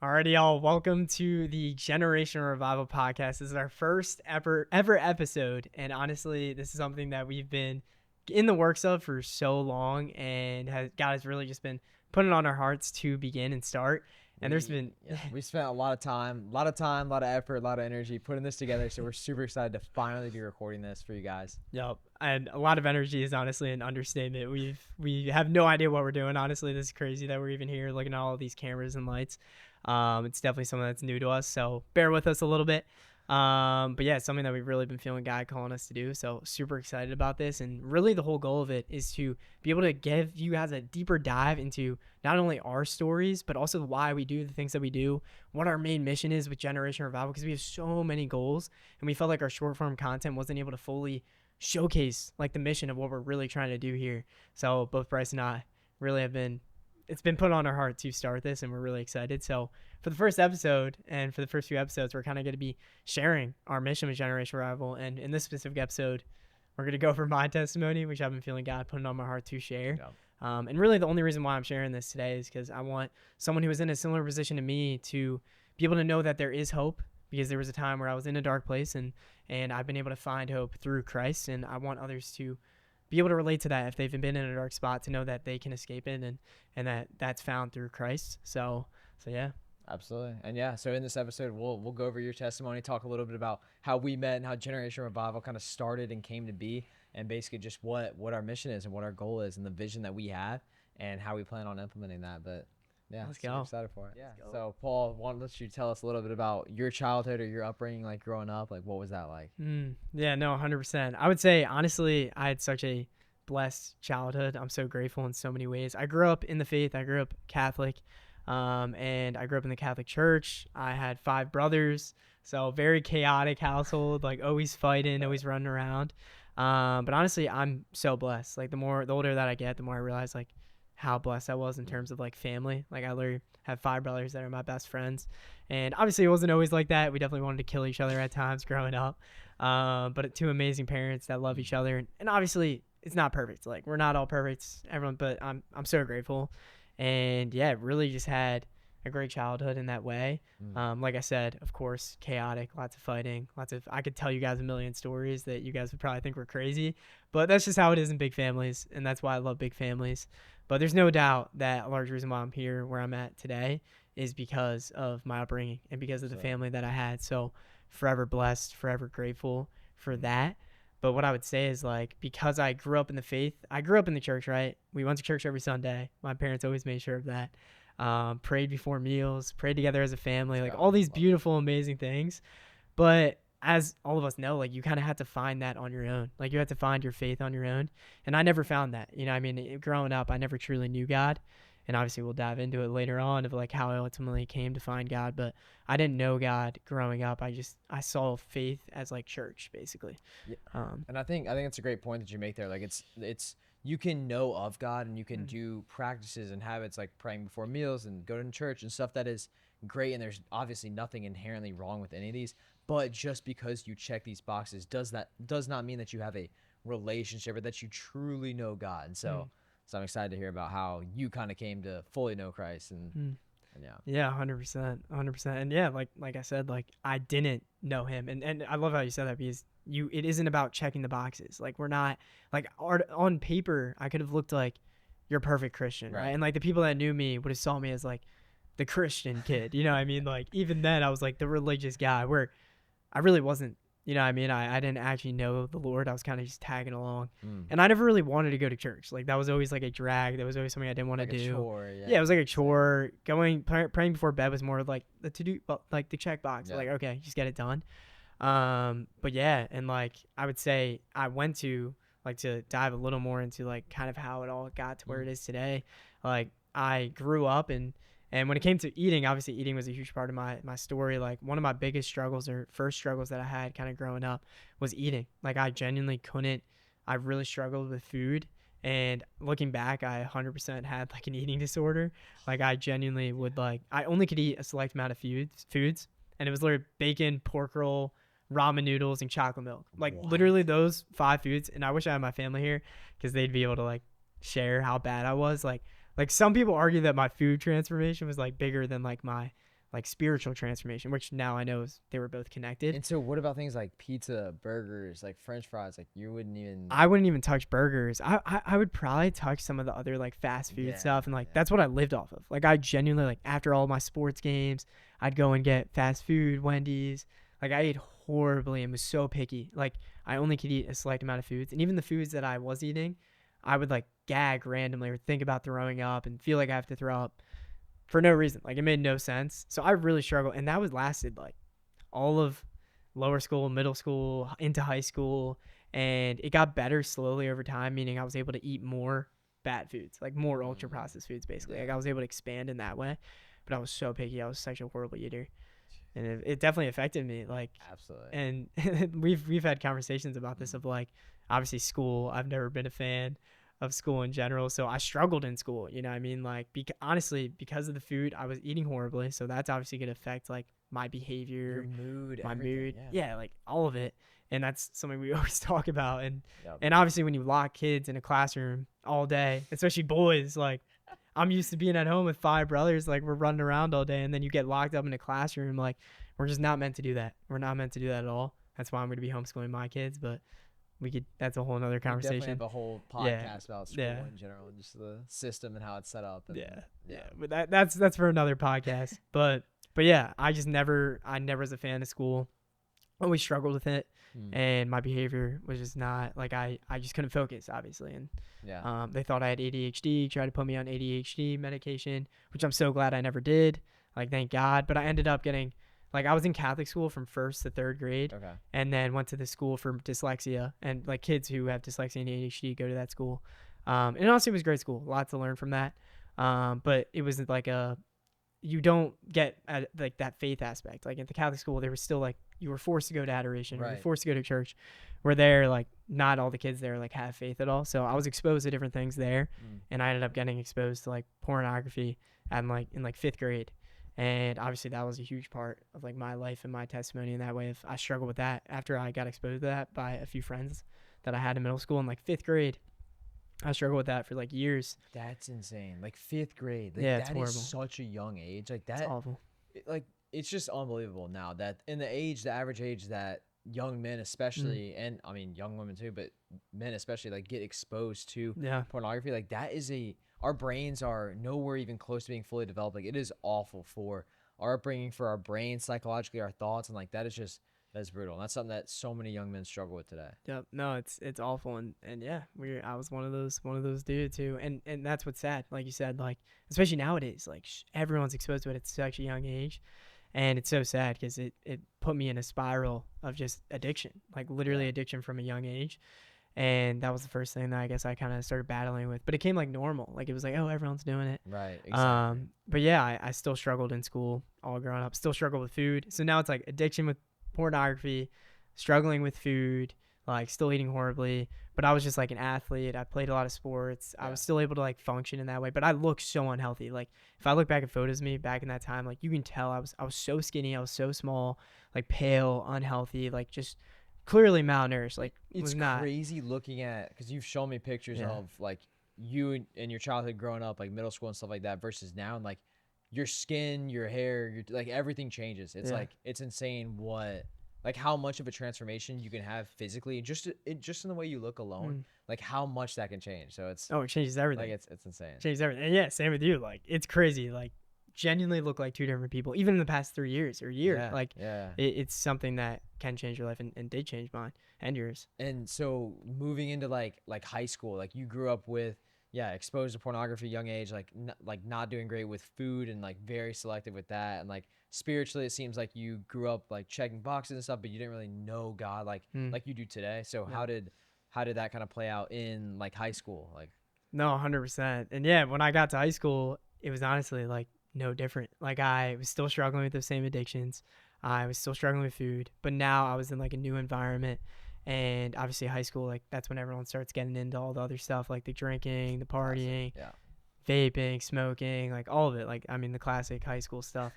Alrighty, y'all. Welcome to the Generation Revival podcast. This is our first ever episode, and honestly, this is something that we've been in the works of for so long, and God has really just been putting on our hearts to begin and start. And we spent a lot of time, a lot of effort, a lot of energy putting this together. So we're super excited to finally be recording this for you guys. Yep, and a lot of energy is honestly an understatement. We have no idea what we're doing. Honestly, this is crazy that we're even here looking at all of these cameras and lights. It's definitely something that's new to us, so bear with us a little bit. But yeah, it's something that we've really been feeling God calling us to do. So super excited about this. And really the whole goal of it is to be able to give you guys a deeper dive into not only our stories, but also why we do the things that we do, what our main mission is with Generation Revival, because we have so many goals and we felt like our short form content wasn't able to fully showcase like the mission of what we're really trying to do here. So both Bryce and I really it's been put on our heart to start this, and we're really excited. So for the first episode and for the first few episodes, we're kind of going to be sharing our mission with Generation Revival. And in this specific episode, we're going to go over my testimony, which I've been feeling God putting on my heart to share. Yeah. And really the only reason why I'm sharing this today is because I want someone who is in a similar position to me to be able to know that there is hope, because there was a time where I was in a dark place and I've been able to find hope through Christ. And I want others to be able to relate to that if they've been in a dark spot, to know that they can escape it and that's found through Christ. So yeah. Absolutely. And yeah, so in this episode, we'll go over your testimony, talk a little bit about how we met and how Generation Revival kind of started and came to be, and basically just what our mission is and what our goal is and the vision that we have and how we plan on implementing that. But yeah, let's go. Excited for it. Yeah. So Paul, why don't you tell us a little bit about your childhood or your upbringing, like growing up, like what was that like? Yeah, no, 100%. I would say, honestly, I had such a blessed childhood. I'm so grateful in so many ways. I grew up in the faith. I grew up Catholic, and I grew up in the Catholic Church. I had 5 brothers, so very chaotic household, like always fighting, always running around. But honestly, I'm so blessed. Like the older that I get, the more I realize like how blessed I was in terms of like family. Like I literally have 5 brothers that are my best friends, and obviously it wasn't always like that. We definitely wanted to kill each other at times growing up, but 2 amazing parents that love each other, and obviously it's not perfect. Like we're not all perfect, everyone, but I'm so grateful. And yeah, really just had a great childhood in that way. Like I said, of course, chaotic, lots of fighting, I could tell you guys a million stories that you guys would probably think were crazy, but that's just how it is in big families, and that's why I love big families. But there's no doubt that a large reason why I'm here where I'm at today is because of my upbringing and because of the family that I had. So forever blessed, forever grateful for that. But what I would say is, like, because I grew up in the faith, I grew up in the church, right? We went to church every Sunday. My parents always made sure of that. Prayed before meals, prayed together as a family, like all these beautiful, amazing things. But as all of us know, like you kind of have to find that on your own. Like you have to find your faith on your own. And I never found that. You know, I mean, growing up, I never truly knew God. And obviously we'll dive into it later on of like how I ultimately came to find God. But I didn't know God growing up. I saw faith as like church, basically. Yeah. And I think it's a great point that you make there. Like it's you can know of God and you can do practices and habits like praying before meals and go to church and stuff that is great. And there's obviously nothing inherently wrong with any of these. But just because you check these boxes does not mean that you have a relationship or that you truly know God. And so I'm excited to hear about how you kind of came to fully know Christ and yeah, 100%. And yeah, like I said, like I didn't know him, and I love how you said that, because it isn't about checking the boxes. Like we're not like on paper I could have looked like you're a perfect Christian, right? And like the people that knew me would have saw me as like the Christian kid, you know what I mean? Like even then I was like the religious guy, where I really wasn't. You know what I mean? I didn't actually know the Lord. I was kind of just tagging along. And I never really wanted to go to church. Like that was always like a drag. That was always something I didn't want to do. Chore, yeah, it was like a chore. Praying before bed was more like the to-do, like the check box. Like, okay, just get it done. But yeah, and like I would say I went to like to dive a little more into like kind of how it all got to where it is today. Like I grew up and when it came to eating, obviously eating was a huge part of my story. Like one of my biggest struggles or first struggles that I had kind of growing up was eating. Like I genuinely couldn't, I really struggled with food. And looking back, I 100% had like an eating disorder. Like I genuinely would I only could eat a select amount of foods. And it was literally bacon, pork roll, ramen noodles, and chocolate milk. Like literally those 5 foods. And I wish I had my family here because they'd be able to like share how bad I was. Like some people argue that my food transformation was like bigger than like my like spiritual transformation, which now I know they were both connected. And so what about things like pizza, burgers, like French fries? Like you wouldn't even. I wouldn't even touch burgers. I would probably touch some of the other like fast food Yeah, stuff, and like yeah. that's what I lived off of. Like I genuinely like after all my sports games, I'd go and get fast food, Wendy's. Like I ate horribly and was so picky. Like I only could eat a select amount of foods, and even the foods that I was eating, I would like gag randomly or think about throwing up and feel like I have to throw up for no reason. Like it made no sense. So I really struggled, and that was lasted like all of lower school, middle school, into high school, and it got better slowly over time. Meaning I was able to eat more bad foods, like more ultra Mm, processed foods, basically. Like yeah, I was able to expand in that way, but I was so picky. I was such a horrible eater, and it definitely affected me. Like, absolutely. and we've had conversations about this Mm, of like obviously school. I've never been a fan of school in general, so I struggled in school. You know what I mean? Like, honestly, because of the food, I was eating horribly, so that's obviously gonna affect like my your behavior, mood, my everything. mood, Yeah. yeah, like all of it. And that's something we always talk about. And Yep. and obviously when you lock kids in a classroom all day, especially boys, like I'm used to being at home with five brothers, like we're running around all day, and then you get locked up in a classroom, like we're just not meant to do that. We're not meant to do that at all. That's why I'm going to be homeschooling my kids, but we could that's a whole nother We definitely conversation. have a whole Yeah. podcast about Yeah. school in general, and just the system and how it's set up. And Yeah. Yeah. yeah. But that's for another podcast. But yeah, I never was a fan of school. Always struggled with it, Mm, and my behavior was just not like I just couldn't focus, obviously. And yeah. they thought I had ADHD, tried to put me on ADHD medication, which I'm so glad I never did. Like, thank God. But I ended up getting, like, I was in Catholic school from first to third grade, Okay. and then went to the school for dyslexia, and like kids who have dyslexia and ADHD go to that school. And honestly, it was a great school, lots to learn from that. But it was like you don't get like that faith aspect. Like at the Catholic school, they were still like you were forced to go to adoration or you're Right. forced to go to church. Where there, like not all the kids there like have faith at all. So I was exposed to different things there, Mm, and I ended up getting exposed to like pornography at like in like fifth grade. And obviously that was a huge part of like my life and my testimony in that way. If I struggled with that after I got exposed to that by a few friends that I had in middle school in like fifth grade, I struggled with that for like years. that's insane. Like fifth grade. Like Yeah, it's that is horrible. such a young age. Like It's that. awful. Like it's just unbelievable now that in the age, the average age that young men, Mm, especially, and I mean young women too, but men especially, like get exposed to yeah. pornography. Like that is our brains are nowhere even close to being fully developed. Like it is awful for our upbringing, for our brains, psychologically, our thoughts, and like that is just that's brutal. And that's something that so many young men struggle with today. Yep. No, it's awful, and yeah, I was one of those dudes too, and that's what's sad. Like you said, like especially nowadays, like everyone's exposed to it at such a young age, and it's so sad because it put me in a spiral of just addiction, like Yeah. literally addiction from a young age, and that was the first thing that I guess I kind of started battling with. But it came like normal, like it was like, oh, everyone's doing it. Right. Exactly. But yeah, I still struggled in school all growing up. Still struggled with food. So now it's like addiction with pornography, struggling with food, like still eating horribly. But I was just like an athlete. I played a lot of sports. I Yeah. was still able to like function in that way. But I look so unhealthy. Like if I look back at photos of me back in that time, like you can tell I was so skinny. I was so small, like pale, unhealthy, like just clearly malnourished. Like It's was not. crazy looking at because you've shown me pictures Yeah. of like you in your childhood growing up, like middle school and stuff like that, versus now, and like your skin, your hair, your like everything changes. It's Yeah. like it's insane what like how much of a transformation you can have physically just in the way you look alone, Mm. like how much that can change. So it's Oh, it changes everything. like it's insane. Changes everything. And yeah, same with you. Like it's crazy. Like genuinely look like two different people, even in the past 3 years or year. Yeah, Like yeah. it's something that can change your life and did change mine and yours. And so moving into like high school, like you grew up with exposed to pornography young age, like like not doing great with food and like very selective with that, and like spiritually it seems like you grew up like checking boxes and stuff, but you didn't really know God Mm. like you do today. So Yeah. how did that kind of play out in like high school? Like No, 100%. And yeah, when I got to high school, it was honestly like no different. Like I was still struggling with the same addictions. I was still struggling with food, but now I was in like a new environment. And obviously high school, like that's when everyone starts getting into all the other stuff, like the drinking, the classic, partying, yeah. vaping, smoking, like all of it. Like, I mean, the classic high school stuff.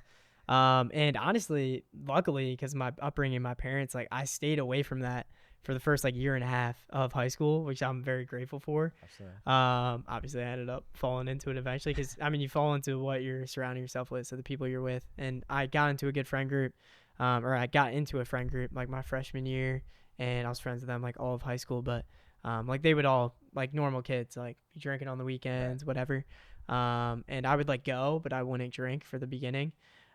And honestly, luckily, because of my upbringing, my parents, like I stayed away from that for the first like year and a half of high school, which I'm very grateful for. Absolutely. Obviously, I ended up falling into it eventually because I mean, you fall into what you're surrounding yourself with, so the people you're with. And I got into a good friend group, or I got into a friend group like my freshman year, and I was friends with them like all of high school. But like they would all like normal kids like be drinking on the Right. weekends, whatever. And I would like go, but I wouldn't drink for the beginning.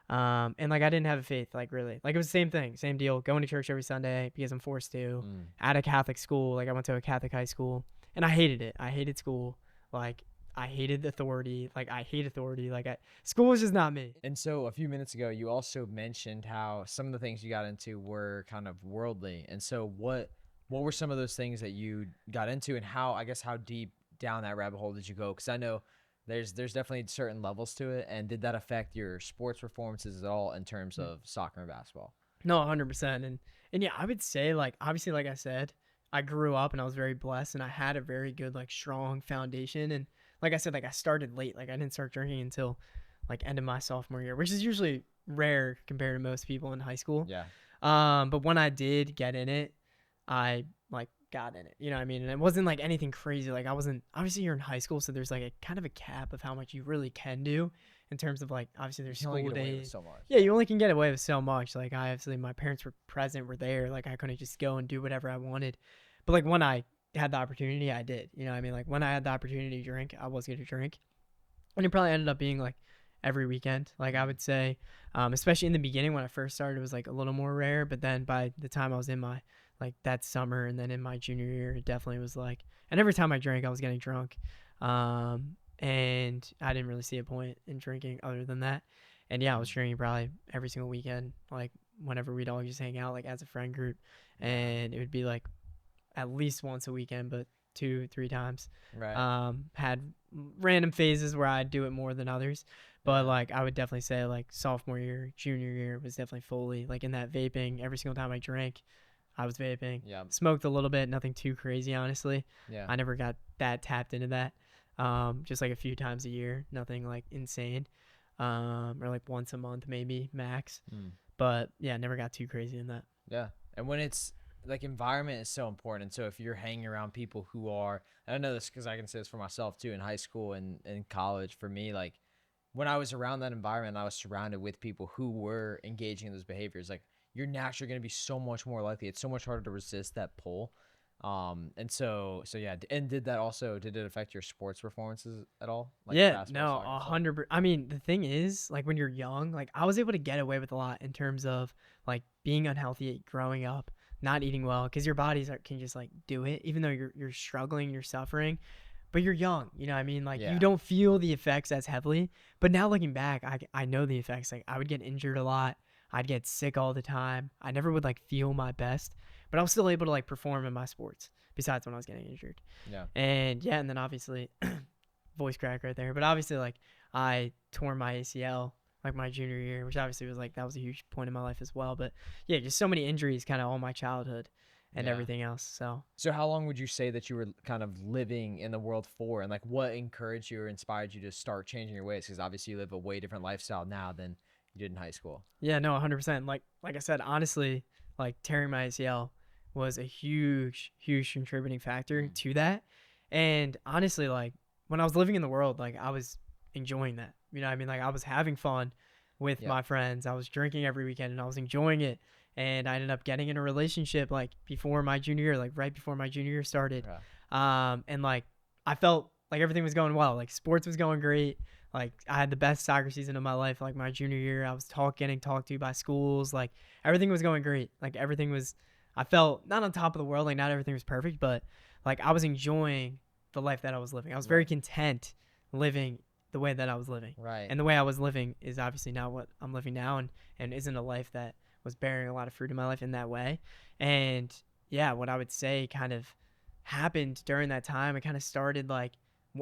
And like I didn't have a faith, like really, like it was the same thing, same deal. Going to church every Sunday because I'm forced to. Mm. At a Catholic school, like I went to a Catholic high school, and I hated it. I hated school. Like I hated authority. Like I hate authority. School was just not me. And so a few minutes ago, you also mentioned how some of the things you got into were kind of worldly. And so what were some of those things that you got into, and how, I guess, how deep down that rabbit hole did you go? Because I know there's definitely certain levels to it. And did that affect your sports performances at all in terms of soccer and basketball? No, 100%. And yeah, I would say like obviously like I said, I grew up and I was very blessed and I had a very good like strong foundation. And like I said, like I started late. Like I didn't start drinking until like end of my sophomore year, which is usually rare compared to most people in high school. Yeah. But when I did get in it, I like got in it. You know what I mean? And it wasn't like anything crazy. Like I wasn't, obviously you're in high school, so there's like a kind of a cap of how much you really can do in terms of like obviously You there's can only school get away with days. so much. Yeah, you only can get away with so much. Like I obviously my parents were present, were there. Like I couldn't just go and do whatever I wanted. But like when I had the opportunity, I did. You know what I mean? Like when I had the opportunity to drink, I was going to drink. And it probably ended up being like every weekend. Like I would say, especially in the beginning when I first started, it was like a little more rare. But then by the time I was in my like that summer and then in my junior year, it definitely was like. And every time I drank, I was getting drunk, and I didn't really see a point in drinking other than that. And yeah, I was Mm. drinking probably every single weekend, like whenever we'd all just hang out, like as a friend group, Yeah. and it would be like at least once a weekend, but 2, 3 times. Right. Had random phases where I'd do it more than others, but Yeah. like I would definitely say like sophomore year, junior year was definitely fully like in that vaping. Every single time I drank, I was vaping. Yeah. Smoked a little bit, nothing too crazy, honestly. Yeah. I never got that tapped into that. Just like a few times a year, nothing like insane. Or like once a month maybe max. Mm. But yeah, never got too crazy in that. Yeah. And when it's like, environment is so important. And so if you're hanging around people who are, and I know this because I can say this for myself too, in high school and in college, for me, like when I was around that environment, I was surrounded with people who were engaging in those behaviors. Like you're naturally going to be so much more likely. It's so much harder to resist that pull. And so yeah. And did it affect your sports performances at all? Like Yeah, basketball, no, soccer, a and stuff? hundred. I mean, the thing is, like when you're young, like I was able to get away with a lot in terms of like being unhealthy growing up, not eating well, because your bodies can just like do it, even though you're struggling, you're suffering, but you're young. You know what I mean? Like you Yeah. don't feel the effects as heavily. But now looking back, I know the effects. Like I would get injured a lot. I'd get sick all the time. I never would like feel my best, but I was still able to like perform in my sports. Besides when I was getting injured. Yeah. And yeah, and then obviously voice crack right there. But obviously, like I tore my ACL like my junior year, which obviously was like that was a huge point in my life as well. But yeah, just so many injuries, kind of all my childhood and Yeah. everything else. So So how long would you say that you were kind of living in the world for, and like what encouraged you or inspired you to start changing your ways? Because obviously you live a way different lifestyle now than you did in high school. yeah, no, 100%. Like I said, honestly, like tearing my ACL was a huge contributing factor Mm. to that. And honestly, like when I was living in the world, like I was enjoying that. You know what I mean? Like I was having fun with Yep. my friends. I was drinking every weekend and I was enjoying it. And I ended up getting in a relationship like before my junior year, like right before my junior year started. Okay. And like I felt like everything was going well. Like sports was going great. Like I had the best soccer season of my life. Like my junior year, I was getting talked to by schools. Like everything was going great. Like everything was. I felt not on top of the world. Like not everything was perfect, but like I was enjoying the life that I was living. I was very Right. content living the way that I was living. Right. And the way I was living is obviously not what I'm living now, and isn't a life that was bearing a lot of fruit in my life in that way. And yeah, what I would say kind of happened during that time. It kind of started like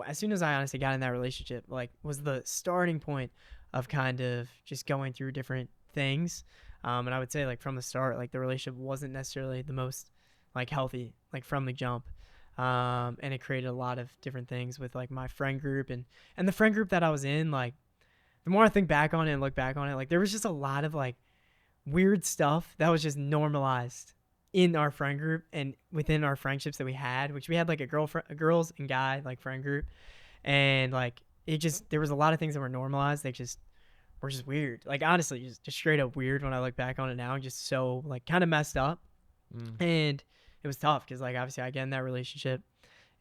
as soon as I honestly got in that relationship, like was the starting point of kind of just going through different things. And I would say like from the start, like the relationship wasn't necessarily the most like healthy, like from the jump. And it created a lot of different things with like my friend group and the friend group that I was in. Like the more I think back on it and look back on it, like there was just a lot of like weird stuff that was just normalized in our friend group and within our friendships that we had, which we had like a girls and guy like friend group, and like it just there was a lot of things that were normalized that just were just weird. Like honestly, just straight up weird when I look back on it now, and just so like kind of messed up. Mm. And it was tough because like obviously I get in that relationship,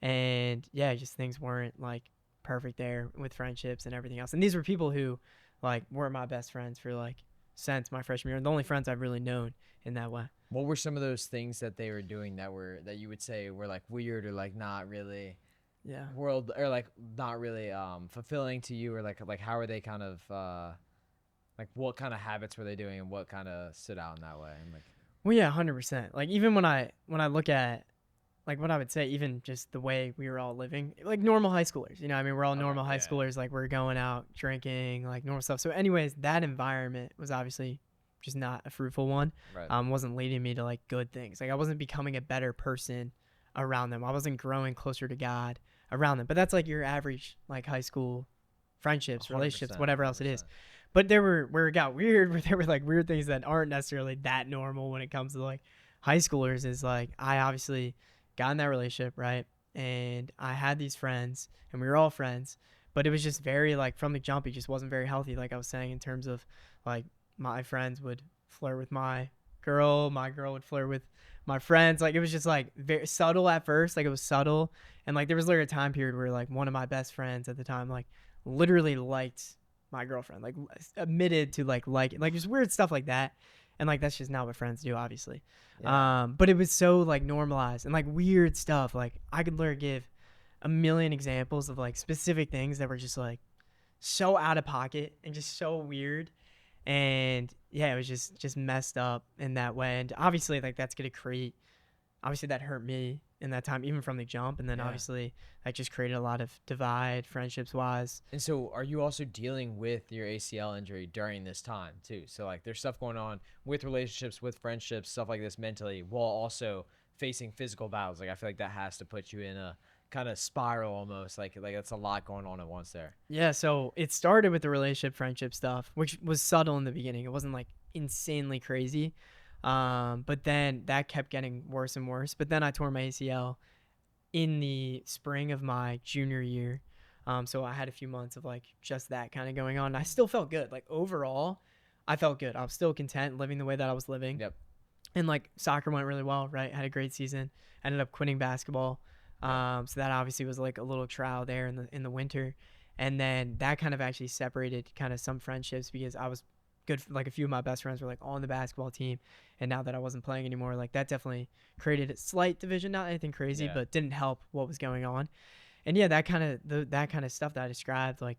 and yeah, just things weren't like perfect there with friendships and everything else. And these were people who like were my best friends for like since my freshman year, and the only friends I've really known in that way. What were some of those things that they were doing that you would say were like weird or like not really Yeah. world or like not really fulfilling to you, or like how are they kind of like what kind of habits were they doing and what kind of stood out in that way? And like Well, yeah, 100%. Like even when I look at like what I would say, even just the way we were all living, like normal high schoolers. You know, I mean, we're all okay, normal high yeah, schoolers. Like we're going out drinking, like normal stuff. So, anyways, that environment was obviously just not a fruitful one. right, Wasn't leading me to like good things. Like I wasn't becoming a better person around them. I wasn't growing closer to God around them. But that's like your average like high school friendships, relationships, 100%, whatever else it is. But there were where it got weird, where there were like weird things that aren't necessarily that normal when it comes to like high schoolers. Is like I obviously got in that relationship, right? And I had these friends, and we were all friends, but it was just very like from the jump, it just wasn't very healthy. Like I was saying, in terms of like my friends would flirt with my girl would flirt with my friends. Like it was just like very subtle at first, like it was subtle, and like there was literally a time period where like one of my best friends at the time like literally liked my girlfriend, like admitted to like just weird stuff like that. And like that's just not what friends do, obviously. yeah, But it was so like normalized and like weird stuff. Like I could literally give a million examples of like specific things that were just like so out of pocket and just so weird. And yeah, it was just messed up in that way. And obviously like that's gonna create, obviously that hurt me in that time, even from the jump. And then yeah. obviously that just created a lot of divide friendships wise. And so, are you also dealing with your ACL injury during this time too? So, like, there's stuff going on with relationships, with friendships, stuff like this mentally, while also facing physical battles. Like, I feel like that has to put you in a kind of spiral almost. Like that's a lot going on at once there. Yeah, so it started with the relationship friendship stuff, which was subtle in the beginning. It wasn't like insanely crazy. But then that kept getting worse and worse. But then I tore my ACL in the spring of my junior year. So I had a few months of like just that kind of going on. I still felt good. Like overall, I felt good. I was still content living the way that I was living. Yep. And like soccer went really well, right? Had a great season. Ended up quitting basketball. Yep. So that obviously was like a little trial there in the winter. And then that kind of actually separated kind of some friendships because I was good. Like a few of my best friends were like on the basketball team, and now that I wasn't playing anymore, like that definitely created a slight division. Not anything crazy, Yeah. but didn't help what was going on. And yeah, that kind of stuff that I described, like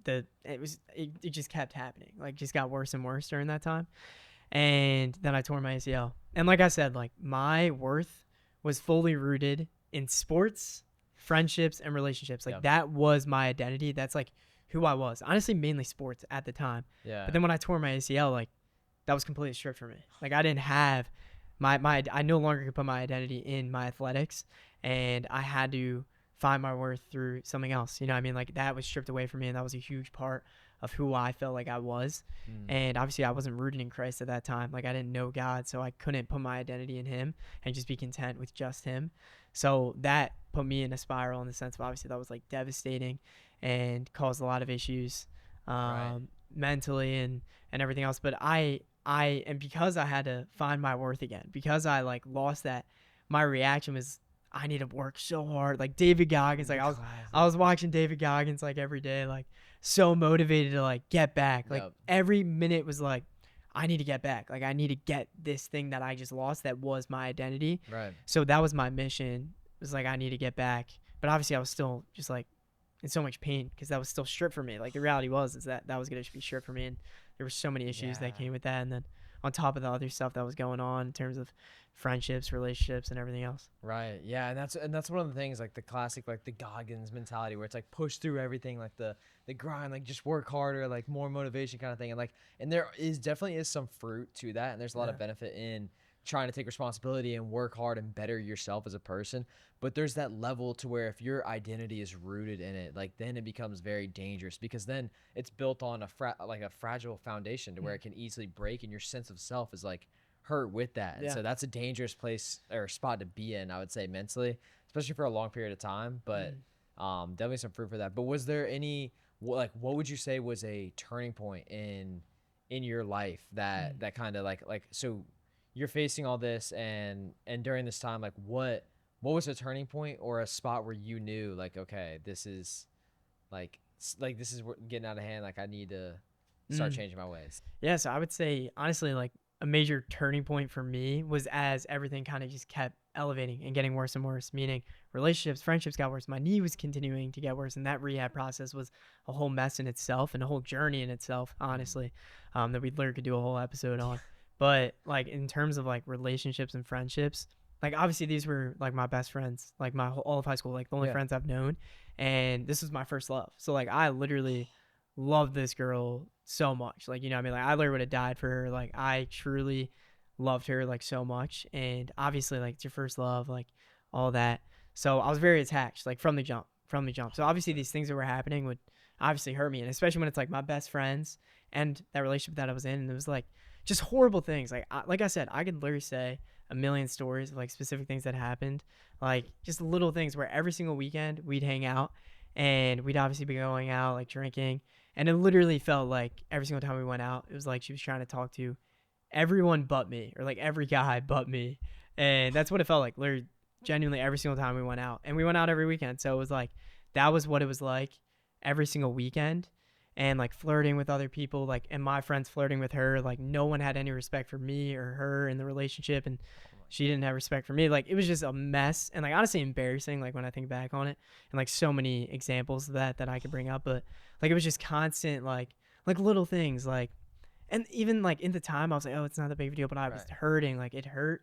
it just kept happening. Like just got worse and worse during that time. And then I tore my ACL. And like I said, like my worth was fully rooted in sports, friendships, and relationships. Like Yep. that was my identity. That's like who I was. Honestly, mainly sports at the time. Yeah. But then when I tore my ACL, like that was completely stripped from me. Like I didn't have my I no longer could put my identity in my athletics, and I had to find my worth through something else. You know what I mean? Like that was stripped away from me, and that was a huge part of who I felt like I was. Mm. And obviously I wasn't rooted in Christ at that time. Like I didn't know God, so I couldn't put my identity in him and just be content with just him. So that put me in a spiral in the sense of obviously that was like devastating and caused a lot of issues Right. mentally and everything else. But and because I had to find my worth again, because I like lost that, my reaction was I need to work so hard. Like David Goggins, like I was watching David Goggins like every day, like so motivated to like get back. Like Yep. every minute was like, I need to get back. Like I need to get this thing that I just lost that was my identity. Right. So that was my mission. It was like I need to get back. But obviously I was still just like in so much pain because that was still stripped from me. Like the reality was is that was gonna be stripped from me, and there were so many issues Yeah. that came with that. And then on top of the other stuff that was going on in terms of friendships, relationships, and everything else. Right. Yeah, and that's one of the things like the classic like the Goggins mentality where it's like push through everything, like the grind, like just work harder, like more motivation kind of thing. And there is definitely is some fruit to that, and there's a lot of Yeah. benefit in trying to take responsibility and work hard and better yourself as a person. But there's that level to where if your identity is rooted in it, like then it becomes very dangerous because then it's built on like a fragile foundation to where it can easily break, and your sense of self is like hurt with that. And Yeah. so that's a dangerous place or spot to be in, I would say, mentally, especially for a long period of time. But Mm. definitely some fruit for that. But was there any like what would you say was a turning point in your life Mm. that kind of like so you're facing all this and during this time like what was a turning point or a spot where you knew like okay this is like this is getting out of hand, like I need to start Mm. changing my ways. Yeah, so I would say honestly, like a major turning point for me was as everything kind of just kept elevating and getting worse and worse. Meaning relationships, friendships got worse. My knee was continuing to get worse, and that rehab process was a whole mess in itself and a whole journey in itself. Mm. Honestly, that we literally could do a whole episode on. But like in terms of like relationships and friendships, like obviously these were like my best friends, like my whole, all of high school, like the only Yeah. friends I've known, and this was my first love. So like I literally loved this girl so much. Like, you know what I mean? Like I literally would have died for her. Like I truly loved her like so much. And obviously like it's your first love, like all that. So I was very attached, like from the jump. From the jump. So obviously these things that were happening would obviously hurt me. And especially when it's like my best friends and that relationship that I was in. And it was like just horrible things. Like I said, I could literally say a million stories of like specific things that happened. Like just little things where every single weekend we'd hang out and we'd obviously be going out, like drinking, and it literally felt like every single time we went out, it was like she was trying to talk to everyone but me, or like every guy but me. And that's what it felt like, literally, genuinely every single time we went out. And we went out every weekend. So it was like, that was what it was like every single weekend. And like flirting with other people, like, and my friends flirting with her, like, no one had any respect for me or her in the relationship. And Oh my she didn't have respect for me. Like, it was just a mess. And like, honestly, embarrassing, like, when I think back on it. And like, so many examples of that I could bring up. But like, it was just constant, like little things, like, and even like in the time I was like, oh, it's not a big deal, but I was right. hurting, like it hurt.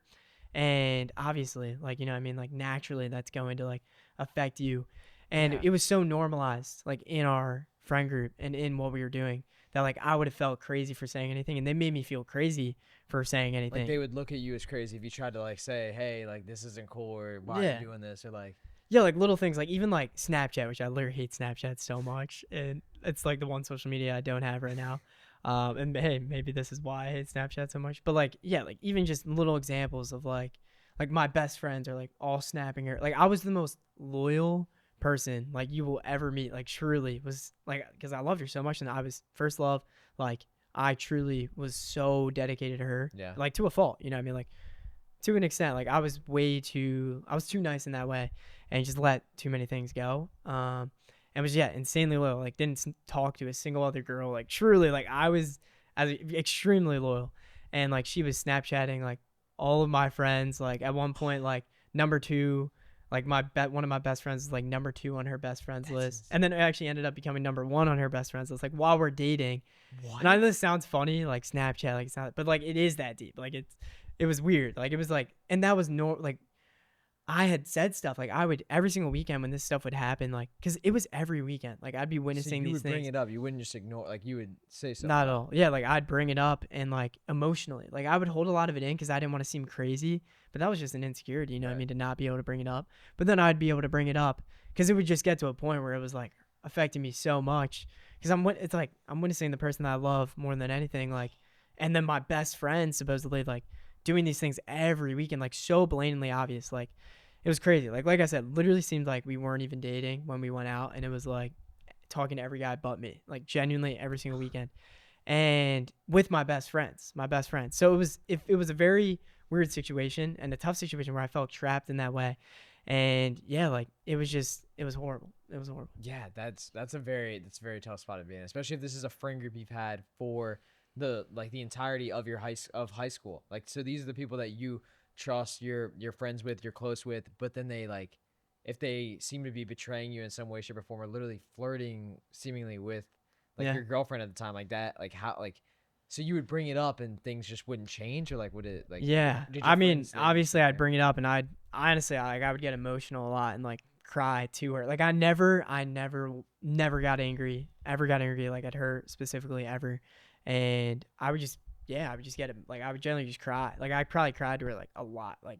And obviously, like, you know what I mean, like naturally that's going to like affect you. And Yeah. it was so normalized like in our friend group and in what we were doing that like I would have felt crazy for saying anything, and they made me feel crazy for saying Like anything. they would look at you as crazy if you tried to like say, "Hey, like this isn't cool," or "Why are you Yeah. doing this?" Or like, Yeah, like little things, like even like Snapchat, which I literally hate Snapchat so much, and it's like the one social media I don't have right now. And hey, maybe this is why I hate Snapchat so much. But like, yeah, like even just little examples of like my best friends are like all snapping her. Like I was the most loyal person like you will ever meet. Like truly was like because I loved her so much, and I was first love. Like I truly was so dedicated to her, yeah, like to a fault. You know what I mean? Like to an extent, like I was too nice in that way, and just let too many things go. And was, yeah, insanely loyal. Like didn't talk to a single other girl. Like truly, like I was extremely loyal, and like she was Snapchatting like all of my friends. Like at one point, like number two. Like one of my best friends is like number two on her best friends that's list, and then it actually ended up becoming number one on her best friends list. Like while we're dating, and I know what? this sounds funny, like Snapchat, like it's not, but like it is that deep. Like it was weird. Like it was like, and that was no, like I had said stuff. Like I would every single weekend when this stuff would happen, like because it was every weekend. Like I'd be So witnessing you these would bring things. it up. You wouldn't just ignore. Like you would say something Not at about all. Yeah, like I'd bring it up and like emotionally, like I would hold a lot of it in because I didn't want to seem crazy. But that was just an insecurity, you know it. what I Right. mean, to not be able to bring it up. But then I'd be able to bring it up because it would just get to a point where it was like affecting me so much. Because it's like I'm witnessing the person that I love more than anything, like, and then my best friend supposedly like doing these things every weekend, like so blatantly obvious, like it was crazy. Like I said, literally seemed like we weren't even dating when we went out, and it was like talking to every guy but me, like genuinely every single weekend, and with my best friends. So it was a very weird situation and a tough situation where I felt trapped in that way, and yeah, like it was horrible. It was horrible. Yeah, that's a very tough spot to be in, especially if this is a friend group you've had for the entirety of your high school. Like so these are the people that you trust, you're friends with, you're close with, but then they like if they seem to be betraying you in some way, shape, or form, or literally flirting seemingly with like Yeah. your girlfriend at the time, like that, like how like so you would bring it up and things just wouldn't change, or like would it like Yeah. did your I mean, friends like obviously sit I'd there? bring it up, and I'd honestly like I would get emotional a lot and like cry to her. Like I never got angry. Ever got angry like at her specifically ever. And I would just yeah, I would just get it like I would generally just cry. Like I probably cried to her like a lot. Like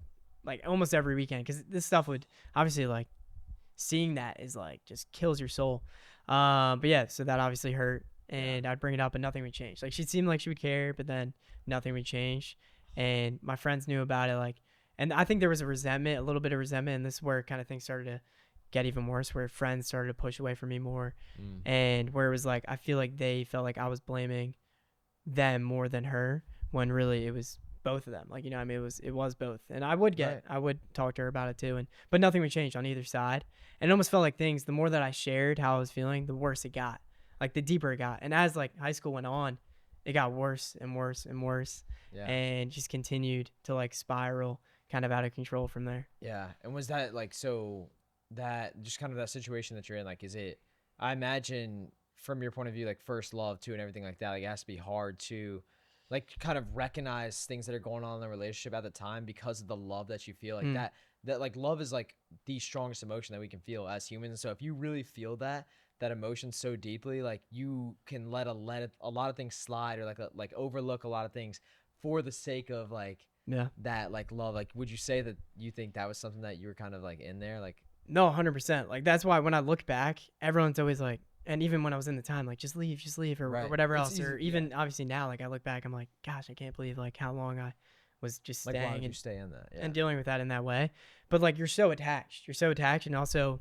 almost every weekend cuz this stuff would obviously like seeing that is like just kills your soul. But yeah, so that obviously hurt, Yeah. and I'd bring it up and nothing would change. Like she seemed like she would care, but then nothing would change. and my friends knew about it. Like, and I think there was a little bit of resentment, and this is where kind of things started to get even worse, where friends started to push away from me more, Mm. and where it was like I feel like they felt like I was blaming them more than her, when really it was both of them. Like, I mean, it was both. And Right. I would talk to her about it too, and but nothing would change on either side. And it almost felt like things, the more that I shared how I was feeling, the worse it got. Like the deeper it got. And as like high school went on, it got worse and worse and worse, Yeah. and just continued to like spiral kind of out of control from there. Yeah. And was that like, so that just kind of that situation that you're in, like, is it, I imagine from your point of view, like first love too and everything like that, like it has to be hard to like kind of recognize things that are going on in the relationship at the time because of the love that you feel, like Mm, that like love is like the strongest emotion that we can feel as humans. And so if you really feel that emotion so deeply, like you can let a lot of things slide, or like overlook a lot of things for the sake of like yeah. that like love. Like, would you say that you think that was something that you were kind of like in there, like? No, 100%. Like that's why when I look back, everyone's always like, and even when I was in the time, like just leave, or Right, whatever it's else, easy, or yeah. even obviously now, like I look back, I'm like, gosh, I can't believe like how long I was just Like, why staying would you and stay in that? Yeah. and dealing with that in that way. But like you're so attached, and also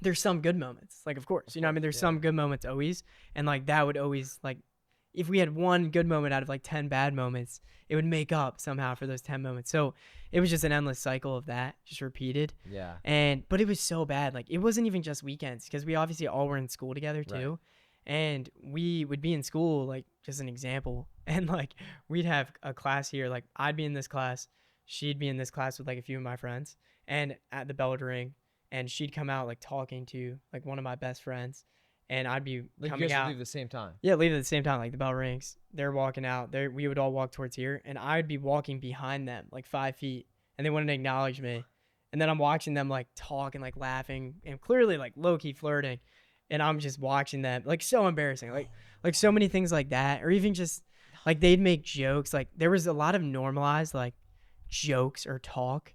there's some good moments. Like of course, Of I course, mean, there's yeah. some good moments always, and like that would always like if we had one good moment out of like 10 bad moments, it would make up somehow for those 10 moments. So it was just an endless cycle of that, just repeated. Yeah. And but it was so bad. Like it wasn't even just weekends, because we obviously all were in school together Right. too. And we would be in school, like just an example, and like we'd have a class here. Like I'd be in this class, she'd be in this class with like a few of my friends, and at the bell would ring, and she'd come out like talking to like one of my best friends, and I'd be Like, you coming guys would out. leave at the same time. Yeah, leave at the same time. Like the bell rings, they're walking out. There, we would all walk towards here, and I'd be walking behind them like 5 feet, and they wouldn't acknowledge me. And then I'm watching them like talk and like laughing and clearly like low key flirting, and I'm just watching them like so embarrassing. Like so many things like that, or even just like they'd make jokes. Like there was a lot of normalized like jokes or talk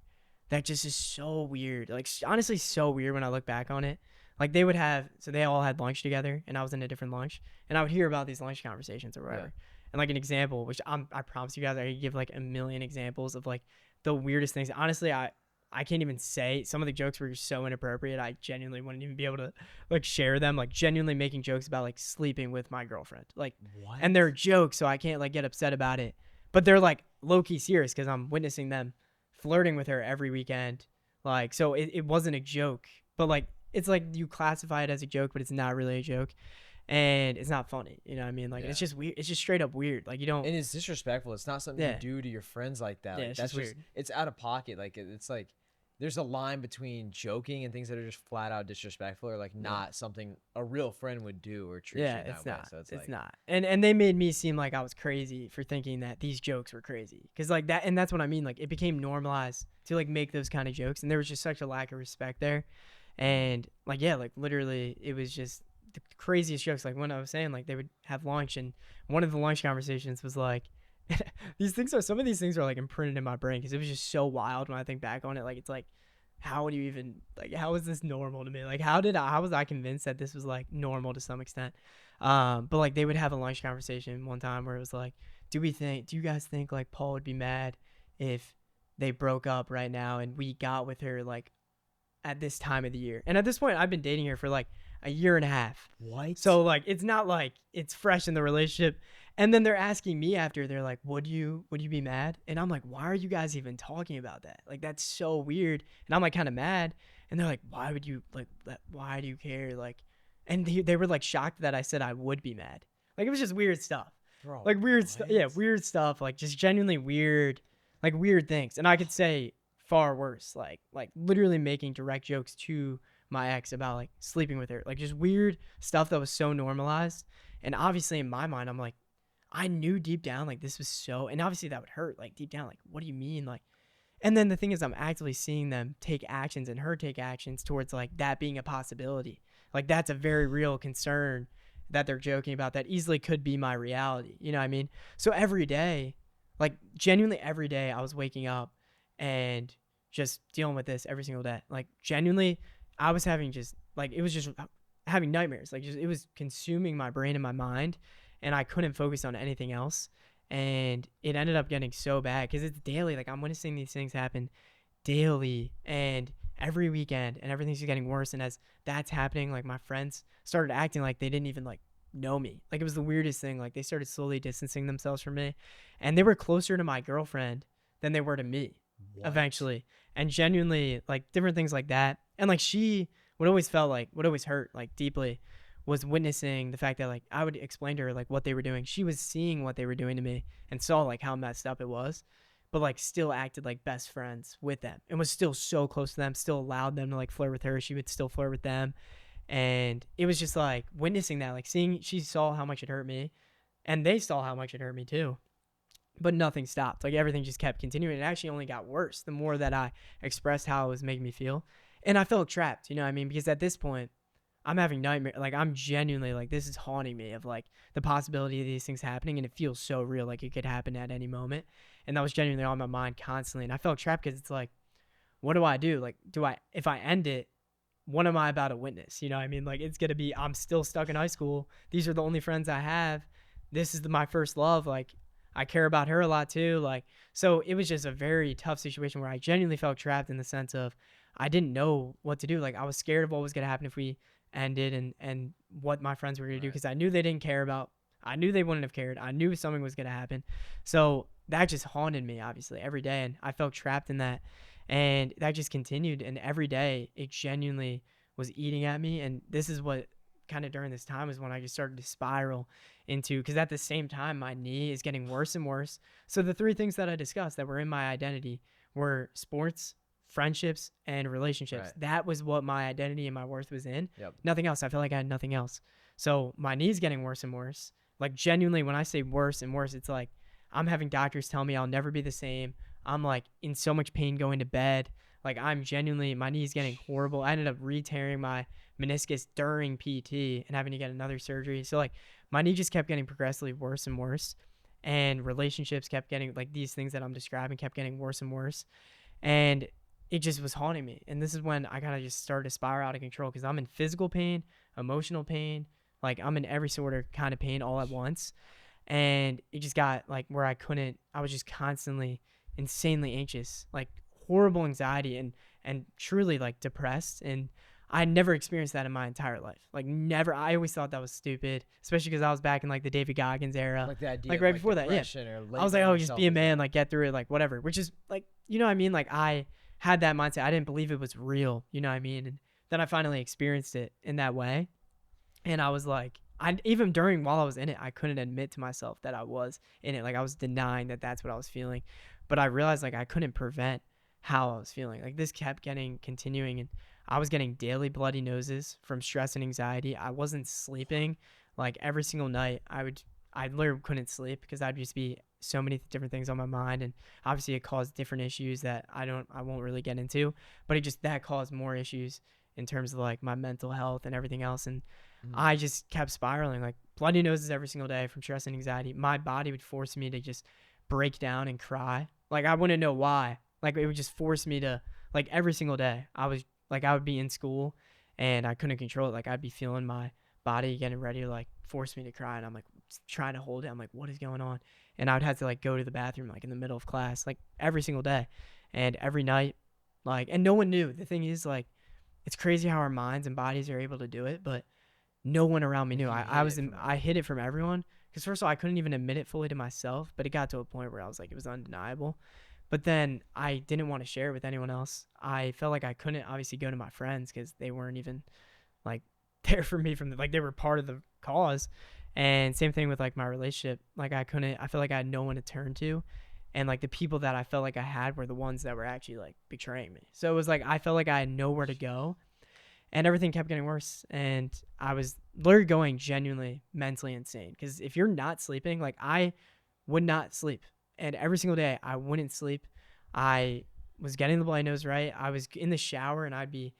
that just is so weird. Like honestly, so weird when I look back on it. Like they would have, so they all had lunch together, and I was in a different lunch, and I would hear about these lunch conversations or Yeah. whatever. And like an example, which I promise you guys, I could give like a million examples of like the weirdest things. Honestly, I can't even say, some of the jokes were so inappropriate. I genuinely wouldn't even be able to like share them. Like genuinely making jokes about like sleeping with my girlfriend, like, What? and they're jokes, so I can't like get upset about it. But they're like low key serious because I'm witnessing them flirting with her every weekend. Like, so it wasn't a joke, but like it's like you classify it as a joke, but it's not really a joke, and it's not funny. You know what I mean? Like Yeah. it's just weird. It's just straight up weird. Like you don't. And it's disrespectful. It's not something you Yeah. do to your friends like that. Yeah. Like, It's that's just just, weird. it's out of pocket. Like, it's like there's a line between joking and things that are just flat out disrespectful, or like Yeah. not something a real friend would do or treat Yeah, you that it's way. not. So it's It's like, not. And they made me seem like I was crazy for thinking that these jokes were crazy. Cause like that, and that's what I mean. Like it became normalized to like make those kind of jokes, and there was just such a lack of respect there. And like yeah, like literally, it was just the craziest jokes. Like when I was saying, like they would have lunch, and one of the lunch conversations was like, some of these things are like imprinted in my brain because it was just so wild when I think back on it. Like it's like, how would you even like, how is this normal to me? Like how was I convinced that this was like normal to some extent? But like they would have a lunch conversation one time where it was like, do you guys think like Paul would be mad if they broke up right now and we got with her like at this time of the year? And at this point I've been dating her for like a year and a half. what? So like it's not like it's fresh in the relationship. And then they're asking me after, they're like, would you be mad? And I'm like, why are you guys even talking about that? Like that's so weird. And I'm like kind of mad. And they're like, why would you like that? Why do you care? Like, and they were like shocked that I said I would be mad. Like it was just weird stuff. Bro, Like weird stuff. Yeah, what? weird stuff. Like just genuinely weird, like weird things. And I could say far worse. Like literally making direct jokes to my ex about like sleeping with her. Like just weird stuff that was so normalized. And obviously in my mind, I'm like, I knew deep down like this was so, and obviously that would hurt. Like deep down, like what do you mean? Like, and then the thing is, I'm actively seeing them take actions and her take actions towards like that being a possibility. Like that's a very real concern that they're joking about that easily could be my reality. You know what I mean? So every day, like genuinely every day, I was waking up and just dealing with this every single day. Like genuinely, I was having just like it was just having nightmares. Like just it was consuming my brain and my mind, and I couldn't focus on anything else. And it ended up getting so bad because it's daily. Like I'm witnessing these things happen daily and every weekend, and everything's getting worse. And as that's happening, like my friends started acting like they didn't even like know me. Like it was the weirdest thing. Like they started slowly distancing themselves from me, and they were closer to my girlfriend than they were to me What? eventually. And genuinely like different things like that. And like she would always felt like what always hurt like deeply was witnessing the fact that like I would explain to her like what they were doing. She was seeing what they were doing to me and saw like how messed up it was, but like still acted like best friends with them and was still so close to them, still allowed them to like flirt with her. She would still flirt with them. And it was just like witnessing that, like seeing she saw how much it hurt me and they saw how much it hurt me too. But nothing stopped. Like everything just kept continuing. It actually only got worse the more that I expressed how it was making me feel. And I felt trapped, you know what I mean? Because at this point, I'm having nightmare. Like I'm genuinely like this is haunting me of like the possibility of these things happening, and it feels so real, like it could happen at any moment. And that was genuinely on my mind constantly. And I felt trapped because it's like, what do I do? Like, do I if I end it, what am I about to witness? You know what I mean? Like it's gonna be I'm still stuck in high school. These are the only friends I have. This is my first love. Like I care about her a lot too. Like so it was just a very tough situation where I genuinely felt trapped in the sense of I didn't know what to do. Like I was scared of what was gonna happen if we ended and what my friends were gonna do Right. because I knew they didn't care about. I knew they wouldn't have cared. I knew something was gonna happen. So that just haunted me obviously every day, and I felt trapped in that, and that just continued. And every day it genuinely was eating at me. And this is what kind of during this time is when I just started to spiral into, because at the same time my knee is getting worse and worse. So the three things that I discussed that were in my identity were sports, friendships, and relationships. Right. That was what my identity and my worth was in. Yep. Nothing else. I felt like I had nothing else. So my knee's getting worse and worse. Like genuinely when I say worse and worse, it's like I'm having doctors tell me I'll never be the same. I'm like in so much pain going to bed. Like I'm genuinely, my knee's getting horrible. I ended up re-tearing my meniscus during PT and having to get another surgery. So like my knee just kept getting progressively worse and worse, and relationships kept getting like these things that I'm describing kept getting worse and worse, and it just was haunting me. And this is when I kind of just started to spiral out of control because I'm in physical pain, emotional pain, like I'm in every sort of kind of pain all at once. And it just got like where I was just constantly insanely anxious, like horrible anxiety and truly like depressed. And I never experienced that in my entire life. Like never. I always thought that was stupid, especially because I was back in like the David Goggins era, Like the idea like of right like before that. Yeah, depression or I was like, labeling oh, just yourself be a as man, that. like get through it, like whatever. Which is like, you know what I mean? Like I had that mindset. I didn't believe it was real. You know what I mean? And then I finally experienced it in that way, and I was like, I even during while I was in it, I couldn't admit to myself that I was in it. Like I was denying that that's what I was feeling, but I realized like I couldn't prevent how I was feeling. Like this kept getting continuing, and I was getting daily bloody noses from stress and anxiety. I wasn't sleeping. Like every single night, I literally couldn't sleep because I'd just be so many different things on my mind, and obviously it caused different issues that I won't really get into, but it just that caused more issues in terms of like my mental health and everything else. And Mm. I just kept spiraling, like bloody noses every single day from stress and anxiety. My body would force me to just break down and cry. Like I wouldn't know why. Like it would just force me to, like every single day. I was like I would be in school and I couldn't control it. Like I'd be feeling my body getting ready to like force me to cry, and I'm like trying to hold it. I'm like, what is going on? And I would have to like go to the bathroom like in the middle of class, like every single day, and every night, like, and no one knew. The thing is, like, it's crazy how our minds and bodies are able to do it, but no one around me Like knew. you I hid was it from I everyone. hid it from everyone because first of all I couldn't even admit it fully to myself, but it got to a point where I was like it was undeniable. But then I didn't want to share it with anyone else. I felt like I couldn't obviously go to my friends because they weren't even like there for me from the, like they were part of the cause. And same thing with like my relationship. Like I couldn't. I felt like I had no one to turn to, and like the people that I felt like I had were the ones that were actually like betraying me. So it was like I felt like I had nowhere to go, and everything kept getting worse, and I was literally going genuinely mentally insane because if you're not sleeping, like I would not sleep, and every single day I wouldn't sleep. I was getting the bloody nose right. I was in the shower and I'd be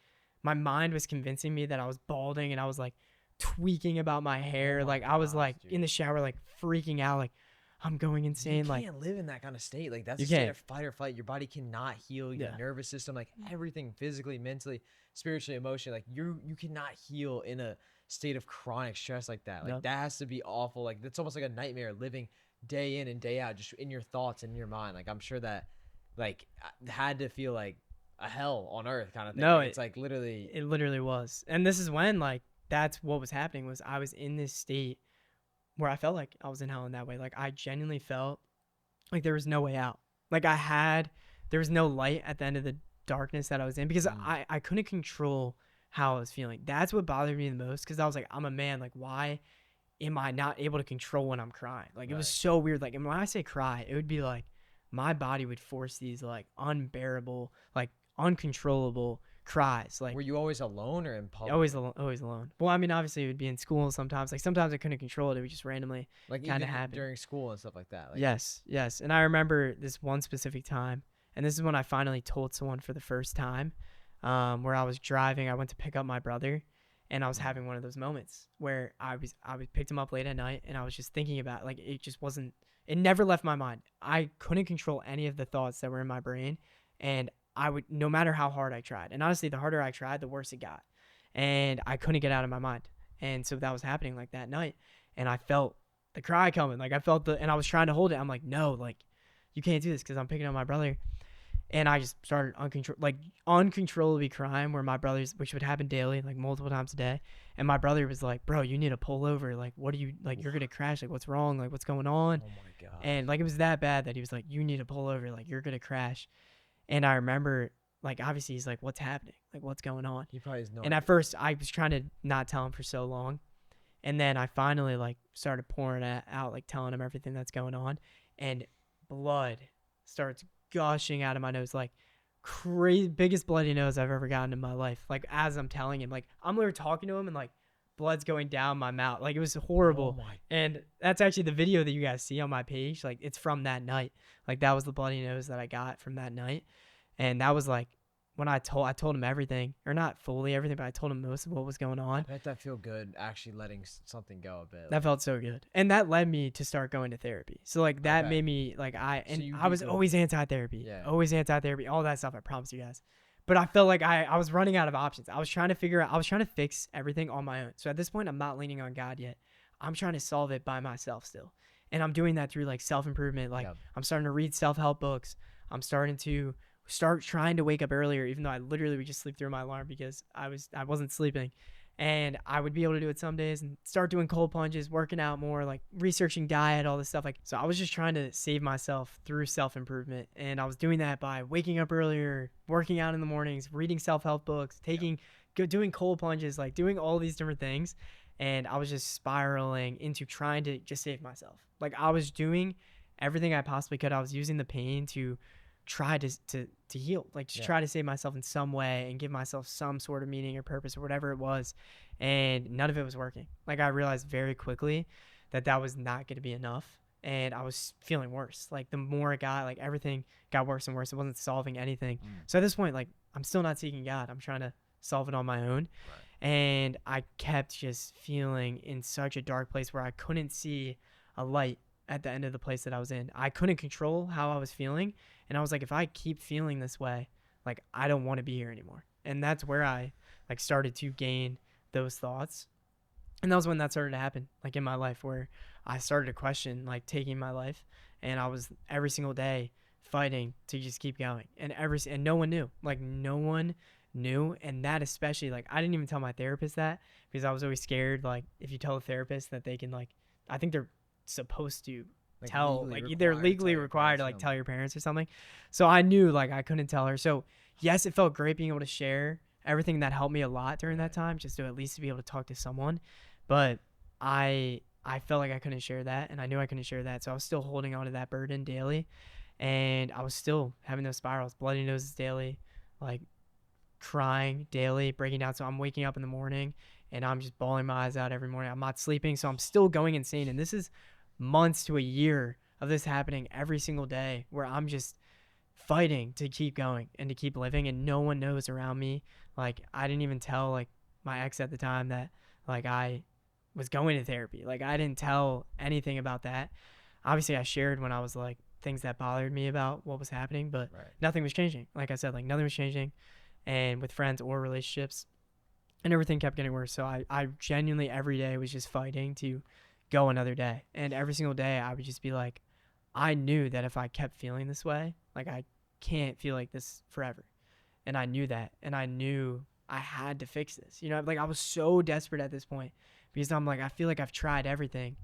my mind was convincing me that I was balding, and I was like tweaking about my Oh hair. my Like I was gosh, like in dude. the shower like freaking out, like I'm going You insane. Like can't live in that kind of state. Like that's you a state can't. of fight or flight. Your body cannot heal. Your Yeah. nervous system, like everything, physically, mentally, spiritually, emotionally, like you cannot heal in a state of chronic stress like that. Like Yep. that has to be awful. Like that's almost like a nightmare living day in and day out, just in your thoughts and in your mind. Like I'm sure that like had to feel like a hell on earth kind of thing. No, Like it's like literally. it literally was. And this is when like that's what was happening was I was in this state where I felt like I was in hell in that way. Like I genuinely felt like there was no way out. Like there was no light at the end of the darkness that I was in because Mm, I couldn't control how I was feeling. That's what bothered me the most because I was like, I'm a man. Like, why am I not able to control when I'm crying? Like, it was right. so weird. Like, and when I say cry, it would be like my body would force these like unbearable, like uncontrollable cries. Like, Were you always alone or in public? always alone, always alone. Well, I mean, obviously it would be in school sometimes. Like sometimes I couldn't control it. It would just randomly Like kind of even happen. during school and stuff like that. Like Yes, yes. And I remember this one specific time, and this is when I finally told someone for the first time, where I was driving. I went to pick up my brother, and I was mm, having one of those moments where I was picked him up late at night, and I was just thinking about like it just wasn't. It never left my mind. I couldn't control any of the thoughts that were in my brain, and I would no matter how hard I tried. And honestly, the harder I tried, the worse it got, and I couldn't get out of my mind. And so that was happening like that night, and I felt the cry coming. Like I felt and I was trying to hold it. I'm like, no, like you can't do this because I'm picking up my brother. And I just started uncontrollably crying where my brother's, which would happen daily, like multiple times a day. And my brother was like, bro, you need to pull over. Like, what are you, like, you're going to crash. Like, what's wrong? Like, what's going on? oh my gosh. And like, it was that bad that he was like, you need to pull over. Like, you're going to crash. And I remember, like, obviously he's like, what's happening? Like, what's going on? He probably has no And at idea. first I was trying to not tell him for so long. And then I finally like started pouring it out, like telling him everything that's going on, and blood starts gushing out of my nose, like crazy, biggest bloody nose I've ever gotten in my life. Like as I'm telling him, like I'm literally talking to him, and like blood's going down my mouth, like it was Oh horrible. my. And that's actually the video that you guys see on my page. Like it's from that night. Like that was the bloody nose that I got from that night, and that was like when I told him everything, or not fully everything, but I told him most of what was going I on. bet that feel good actually letting something go a bit. That Like felt so good. And that led me to start going to therapy. So like that okay. made me like So you I do was go. always anti-therapy. Yeah. Always anti-therapy, all that stuff, I promise you guys. But I felt like I was running out of options. I was trying to figure out I was trying to fix everything on my own. So at this point I'm not leaning on God yet. I'm trying to solve it by myself still. And I'm doing that through like self-improvement. Like Yep. I'm starting to read self-help books. I'm starting to start trying to wake up earlier even though I literally would just sleep through my alarm because I wasn't sleeping, and I would be able to do it some days and start doing cold plunges, working out more, like researching diet, all this stuff. Like, so I was just trying to save myself through self improvement. And I was doing that by waking up earlier, working out in the mornings, reading self help books, Yep. doing cold plunges, like doing all these different things. And I was just spiraling into trying to just save myself. Like, I was doing everything I possibly could. I was using the pain to try to heal, like just Yeah. try to save myself in some way and give myself some sort of meaning or purpose or whatever it was, and none of it was working. Like I realized very quickly that that was not going to be enough, and I was feeling worse. Like the more it got, like everything got worse and worse. It wasn't solving anything. Mm, So at this point, like I'm still not seeking God. I'm trying to solve it on my own, right. and I kept just feeling in such a dark place where I couldn't see a light at the end of the place that I was in. I couldn't control how I was feeling, and I was like, if I keep feeling this way, like I don't want to be here anymore. And that's where I like started to gain those thoughts. And that was when that started to happen, like in my life, where I started to question like taking my life, and I was every single day fighting to just keep going. And no one knew. Like no one knew, and that especially like I didn't even tell my therapist that because I was always scared like if you tell a therapist that they can like I think they're supposed to Like tell legally they're required to tell legally your required parents to or like tell something. your parents or something. So I knew like I couldn't tell her. So yes, it felt great being able to share everything. That helped me a lot during that Right. time, just to at least be able to talk to someone. But I felt like I couldn't share that, and I knew I couldn't share that. So I was still holding on to that burden daily, and I was still having those spirals, bloody noses daily, like crying daily, breaking down. So I'm waking up in the morning and I'm just bawling my eyes out every morning. I'm not sleeping, so I'm still going insane. And this is months to a year of this happening every single day where I'm just fighting to keep going and to keep living, and no one knows around me. Like I didn't even tell like my ex at the time that like I was going to therapy. Like I didn't tell anything about that. Obviously I shared when I was like things that bothered me about what was happening, but Right. nothing was changing. Like I said, like nothing was changing, and with friends or relationships, and everything kept getting worse. So I genuinely every day was just fighting to go another day. And every single day I would just be like, I knew that if I kept feeling this way, like I can't feel like this forever. And I knew that. And I knew I had to fix this. You know, like I was so desperate at this point because I'm like, I feel like I've tried everything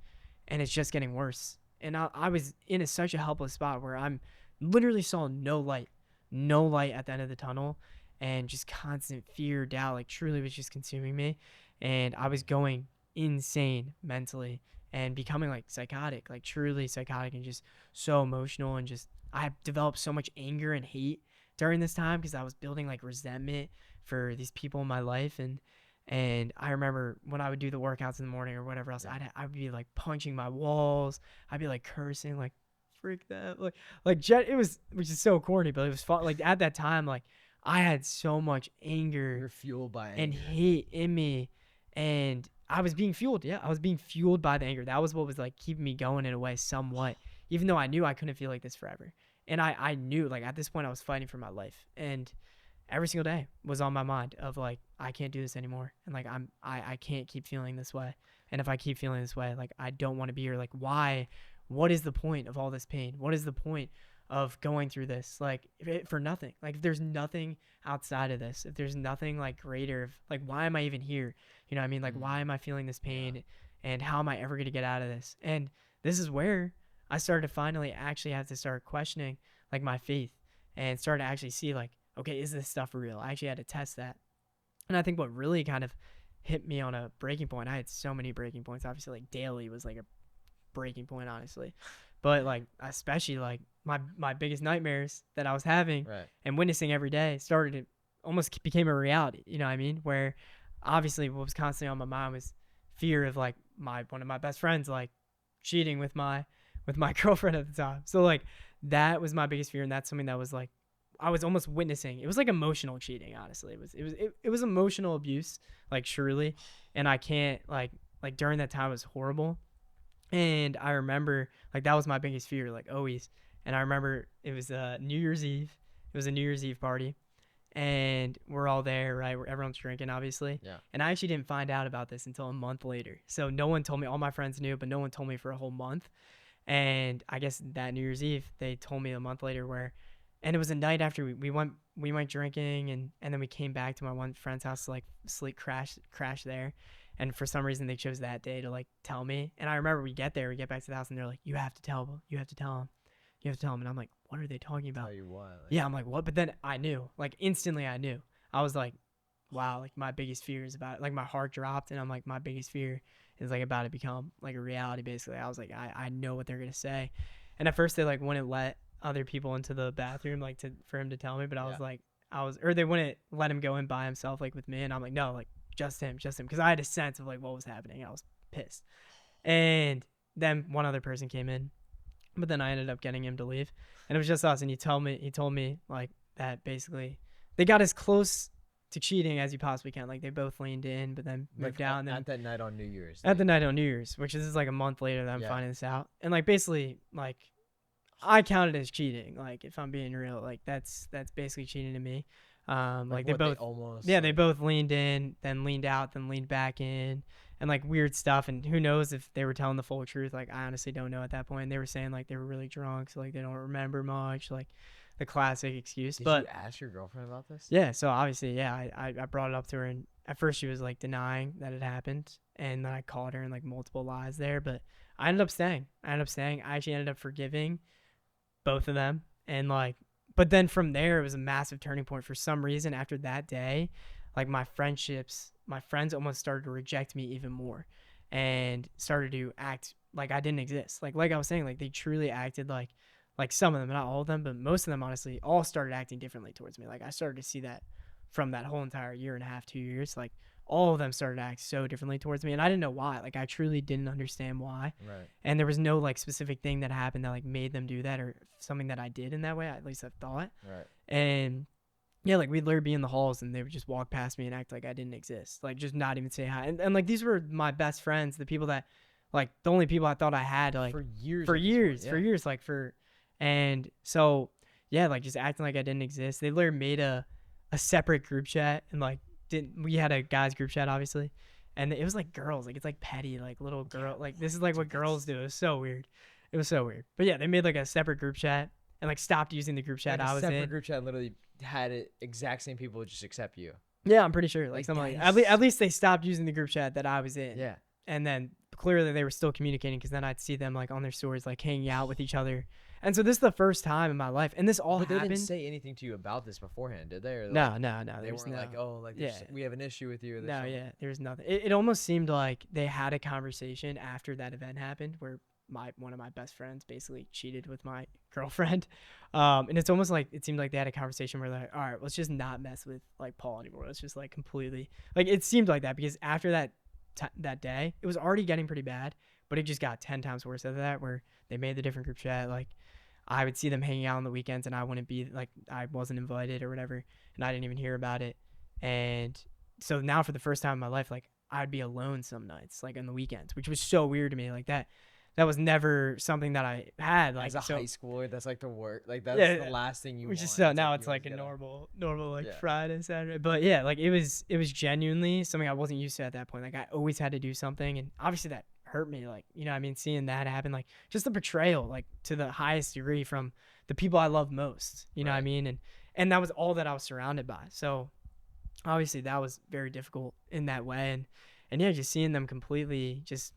and it's just getting worse. And I was in such a helpless spot where I'm literally saw no light at the end of the tunnel, and just constant fear, doubt, like truly was just consuming me. And I was going insane mentally and becoming like psychotic, like truly psychotic, and just so emotional. And just, I developed so much anger and hate during this time because I was building like resentment for these people in my life. And I remember when I would do the workouts in the morning or whatever else, Yeah. I'd be like punching my walls. I'd be like cursing, like freak that, it was, which is so corny, but it was fun. Like at that time, like I had so much anger You're fueled by and anger. hate in me, and I was being fueled. Yeah, I was being fueled by the anger. That was what was like keeping me going in a way, somewhat, even though I knew I couldn't feel like this forever. And I knew like at this point I was fighting for my life, and every single day was on my mind of like, I can't do this anymore, and like I can't keep feeling this way. And if I keep feeling this way, like I don't want to be here. Like why? What is the point of all this pain? What is the point of going through this, like for nothing? Like if there's nothing outside of this, if there's nothing like greater, like why am I even here? You know what I mean? Like why am I feeling this pain? Yeah. And how am I ever going to get out of this? And this is where I started to finally actually have to start questioning like my faith, and start to actually see like, okay, is this stuff real? I actually had to test that. And I think what really kind of hit me on a breaking point, I had so many breaking points. Obviously, like daily was like a breaking point, honestly. But like, especially like my biggest nightmares that I was having Right. and witnessing every day started to almost became a reality. You know what I mean? Where obviously what was constantly on my mind was fear of like one of my best friends like cheating with my girlfriend at the time. So like that was my biggest fear, and that's something that was like I was almost witnessing. It was like emotional cheating, honestly. It was emotional abuse, like surely. And I can't like during that time it was horrible. And I remember like that was my biggest fear, like always. And I remember it was New Year's Eve. It was a New Year's Eve party, and we're all there, right? Where everyone's drinking, obviously. Yeah. And I actually didn't find out about this until a month later. So no one told me. All my friends knew, but no one told me for a whole month. And I guess that New Year's Eve, they told me a month later where, and it was a night after we went drinking, and then we came back to my one friend's house to like sleep crash there. And for some reason they chose that day to like tell me. And I remember we get back to the house, and they're like, you have to tell him. You have to tell him. You have to tell him. And I'm like, what are they talking about? Tell you what. Like, Yeah, I'm like, what? But then I knew, like instantly I knew. I was like, wow, like my biggest fear is about it. Like my heart dropped, and I'm like, my biggest fear is like about to become like a reality, basically. I was like, I know what they're gonna say. And at first they like wouldn't let other people into the bathroom like for him to tell me, but I was Yeah. like, or they wouldn't let him go in by himself like with me, and I'm like, no, like just him, because I had a sense of like what was happening. I was pissed. And then one other person came in, but then I ended up getting him to leave, and it was just us. And he told me like that basically they got as close to cheating as you possibly can. Like they both leaned in, but then moved like out. And then at that night on New Year's. at the night on New Year's, which is like a month later that I'm Yeah. finding this out, and like basically like I count it as cheating. Like if I'm being real, like that's basically cheating to me. Like they what, both almost. yeah, they like, both leaned in, then leaned out, then leaned back in, and like weird stuff. And who knows if they were telling the full truth? Like I honestly don't know at that point. They were saying like they were really drunk, so like they don't remember much, like the classic excuse. Did But you ask your girlfriend about this? yeah, so obviously, yeah, I brought it up to her, and at first she was like denying that it happened, and then I called her in like multiple lies there. But I ended up staying. I actually ended up forgiving both of them, and like, but then from there it was a massive turning point. For some reason, after that day, like my friends almost started to reject me even more, and started to act like I didn't exist. Like I was saying, like they truly acted like some of them, not all of them, but most of them honestly all started acting differently towards me. Like I started to see that from that whole entire year and a half, 2 years. Like all of them started to act so differently towards me, and I didn't know why. Like I truly didn't understand why. Right. And there was no like specific thing that happened that like made them do that, or something that I did in that way. At least I thought. Right. And yeah, like we'd literally be in the halls, and they would just walk past me and act like I didn't exist, like just not even say hi. And like these were my best friends, the people that like the only people I thought I had like For years. for at this point, years, for years, like for, and so yeah, like just acting like I didn't exist. They literally made a separate group chat, and like didn't we had a guys group chat obviously, And it was like girls, like it's like petty, like little Yeah, girl, like this is like dude, what girls that's do. It was so weird. It was so weird. But yeah, they made like a separate group chat and like stopped using the group chat like a I was separate in. group chat. Literally had it exact same people just accept you. Yeah, I'm pretty sure. Like Like something that like is at least they stopped using the group chat that I was in. yeah. And then clearly they were still communicating because then I'd see them like on their stories like hanging out with each other. And so this is the first time in my life, and this all But they didn't happened. say anything to you about this beforehand, did they? Or like No. they There was weren't no. like, oh, like Yeah. we have an issue with you. Or there's No, something. yeah, there was nothing. It almost seemed like they had a conversation after that event happened where one of my best friends basically cheated with my girlfriend. And it's almost like it seemed like they had a conversation where they're like, all right, let's just not mess with like Paul anymore. Let's just like completely like it seemed like that because after that day, it was already getting pretty bad, but it just got 10 times worse after that where they made the different group chat. Like I would see them hanging out on the weekends and I wouldn't be like, I wasn't invited or whatever. And I didn't even hear about it. And so now for the first time in my life, like I'd be alone some nights, like on the weekends, which was so weird to me. Like that was never something that I had. Like As a so, high schooler, that's like the work. Like that's yeah, the last thing you which want. is so now like, it's you always like a gotta- normal like Yeah. Friday, Saturday. But yeah, like it was genuinely something I wasn't used to at that point. Like I always had to do something, and obviously that hurt me. Like you know, what I mean, seeing that happen, like just the betrayal, like to the highest degree from the people I love most. You know what I Right. mean, and that was all that I was surrounded by. So obviously that was very difficult in that way, and yeah, just seeing them completely just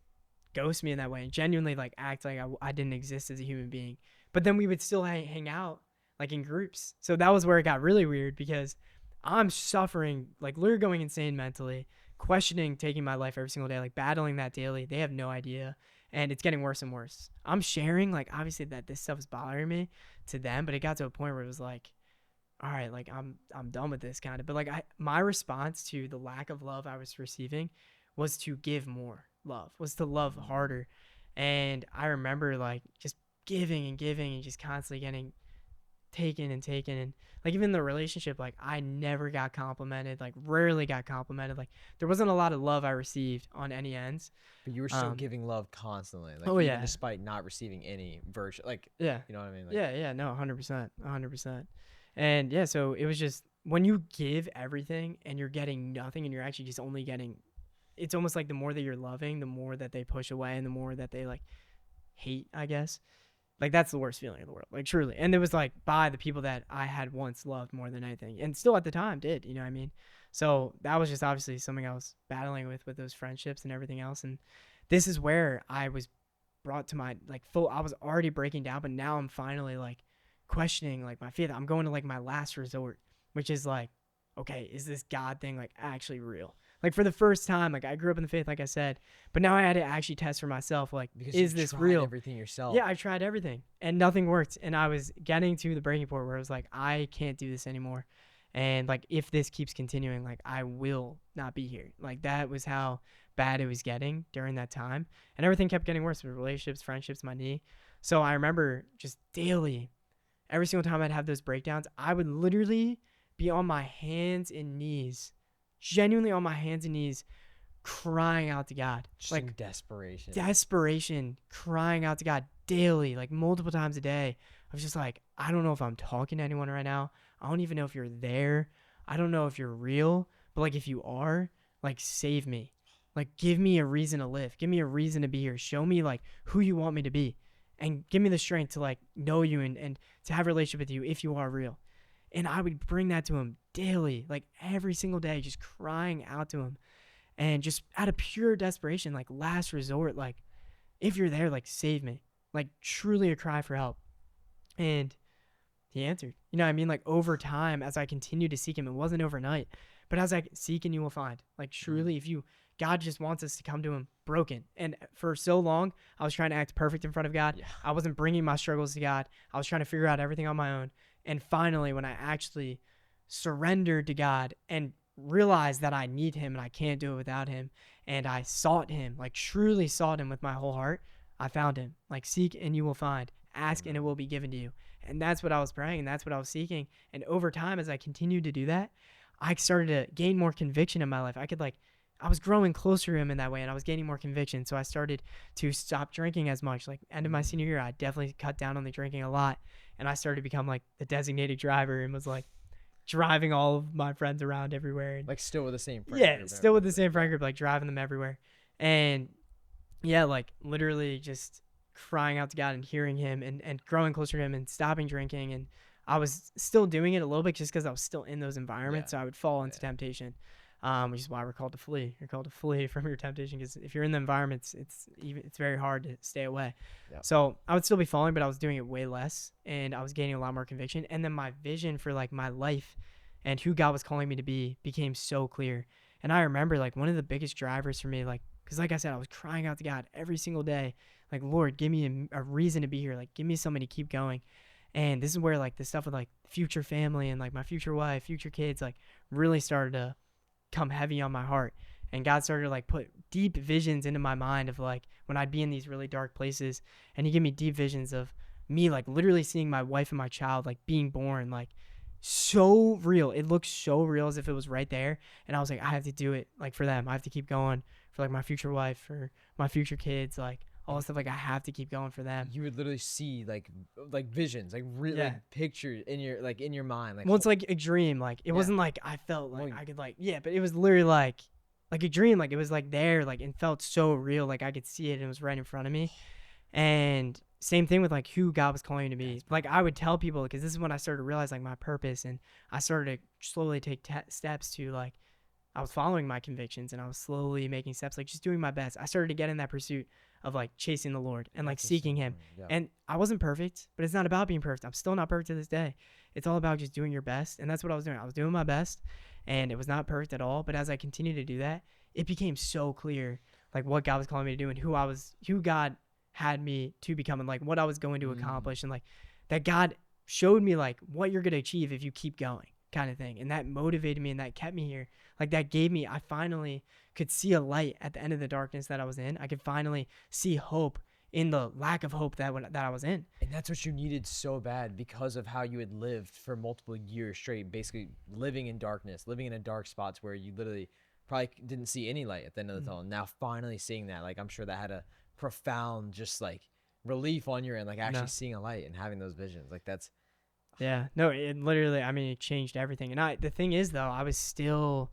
ghost me in that way and genuinely like act like I didn't exist as a human being. But then we would still hang out like in groups. So that was where it got really weird because I'm suffering, like literally going insane mentally, questioning taking my life every single day, like battling that daily. They have no idea. And it's getting worse and worse. I'm sharing, like, obviously that this stuff is bothering me to them, but it got to a point where it was like, all right, like I'm done with this kind of. But like my response to the lack of love I was receiving was to give more love, was to love harder. And I remember like just giving and giving and just constantly getting taken and taken. And like even the relationship, like I never got complimented, like rarely got complimented. Like there wasn't a lot of love I received on any ends. But you were still Um, giving love constantly. Like oh even yeah, despite not receiving any version. Like yeah, you know what I mean? Like yeah, no, 100%, 100%. And yeah, so it was just when you give everything and you're getting nothing and you're actually just only getting, it's almost like the more that you're loving, the more that they push away and the more that they like hate, I guess. Like that's the worst feeling in the world, like truly. And it was like by the people that I had once loved more than anything, and still at the time did, you know what I mean? So that was just obviously something I was battling with those friendships and everything else. And this is where I was brought to my like full. I was already breaking down, but now I'm finally like questioning like my faith. I'm going to like my last resort, which is like, okay, is this God thing like actually real? Like for the first time, like I grew up in the faith, like I said, but now I had to actually test for myself, like, because is you this tried real? everything yourself. Yeah, I tried everything and nothing worked. And I was getting to the breaking point where I was like, I can't do this anymore. And like, if this keeps continuing, like, I will not be here. Like, that was how bad it was getting during that time. And everything kept getting worse with relationships, friendships, my knee. So I remember just daily, every single time I'd have those breakdowns, I would literally be on my hands and knees, genuinely on my hands and knees, crying out to God. Just Like, in desperation. desperation, crying out to God daily, like multiple times a day. I was just like, I don't know if I'm talking to anyone right now. I don't even know if you're there. I don't know if you're real, but like if you are, like save me. Like give me a reason to live. Give me a reason to be here. Show me like who you want me to be. And give me the strength to like know you and to have a relationship with you if you are real. And I would bring that to him daily, like every single day, just crying out to him. And just out of pure desperation, like last resort, like if you're there, like save me, like truly a cry for help. And he answered, you know what I mean? Like over time, as I continued to seek him, it wasn't overnight, but as I seek and you will find, like truly, if you, God just wants us to come to him broken. And for so long, I was trying to act perfect in front of God. Yeah. I wasn't bringing my struggles to God. I was trying to figure out everything on my own. And finally, when I actually surrendered to God and realized that I need him and I can't do it without him, and I sought him, like truly sought him with my whole heart, I found him. Like seek and you will find, ask and it will be given to you. And that's what I was praying and that's what I was seeking. And over time, as I continued to do that, I started to gain more conviction in my life. I was growing closer to him in that way and I was gaining more conviction. So I started to stop drinking as much. Like end of my senior year, I definitely cut down on the drinking a lot. And I started to become like the designated driver and was like driving all of my friends around everywhere. And Like still with the same friend yeah, group and still with the everything. same Yeah. friend group, like driving them everywhere. And yeah, like literally just crying out to God and hearing him and growing closer to him and stopping drinking. And I was still doing it a little bit just because I was still in those Yeah. environments. So I would fall into Yeah. temptation, which is why we're called to flee. You're called to flee from your temptation because if you're in the environments, it's very hard to stay away. Yeah. So I would still be falling, but I was doing it way less and I was gaining a lot more conviction. And then my vision for like my life and who God was calling me to be became so clear. And I remember like one of the biggest drivers for me, like, because like I said, I was crying out to God every single day, like, Lord, give me a reason to be here. Like, give me somebody to keep going. And this is where like the stuff with like future family and like my future wife, future kids, like really started to come heavy on my heart. And God started to like put deep visions into my mind of like when I'd be in these really dark places, and He gave me deep visions of me like literally seeing my wife and my child like being born, like so real. It looked so real as if it was right there. And I was like, I have to do it like for them. I have to keep going for like my future wife or my future kids, like all And this stuff. Like I have to keep going for them. you would literally see like visions, like Yeah. like pictures in your mind, like Well, it's like a dream. Like it yeah. wasn't like I felt like Well, I could like yeah, but it was literally like a dream. Like it was like there, like and felt so real. Like I could see it and it was right in front of me. And same thing with like who God was calling me to be. that's Like I would tell people because this is when I started to realize like my purpose, and I started to slowly take steps to like I was following my convictions and I was slowly making steps, like just doing my best. I started to get in that pursuit of like chasing the Lord and like that's so seeking Him. important. Yeah. And I wasn't perfect, but it's not about being perfect. I'm still not perfect to this day. It's all about just doing your best. And that's what I was doing. I was doing my best and it was not perfect at all. But as I continued to do that, it became so clear like what God was calling me to do and who God had me to become and like what I was going to Mm. accomplish and like that God showed me like what you're going to achieve if you keep going kind of thing. And that motivated me and that kept me here. Like that gave me, I finally could see a light at the end of the darkness that I was in. I could finally see hope in the lack of hope that I was in. And that's what you needed so bad because of how you had lived for multiple years straight, basically living in darkness, living in a dark spots where you literally probably didn't see any light at the end of the tunnel. Now finally seeing that, like I'm sure that had a profound just like relief on your end, like actually No. seeing a light and having those visions. Like that's Yeah. No, it literally, I mean, it changed everything. And the thing is though, I was still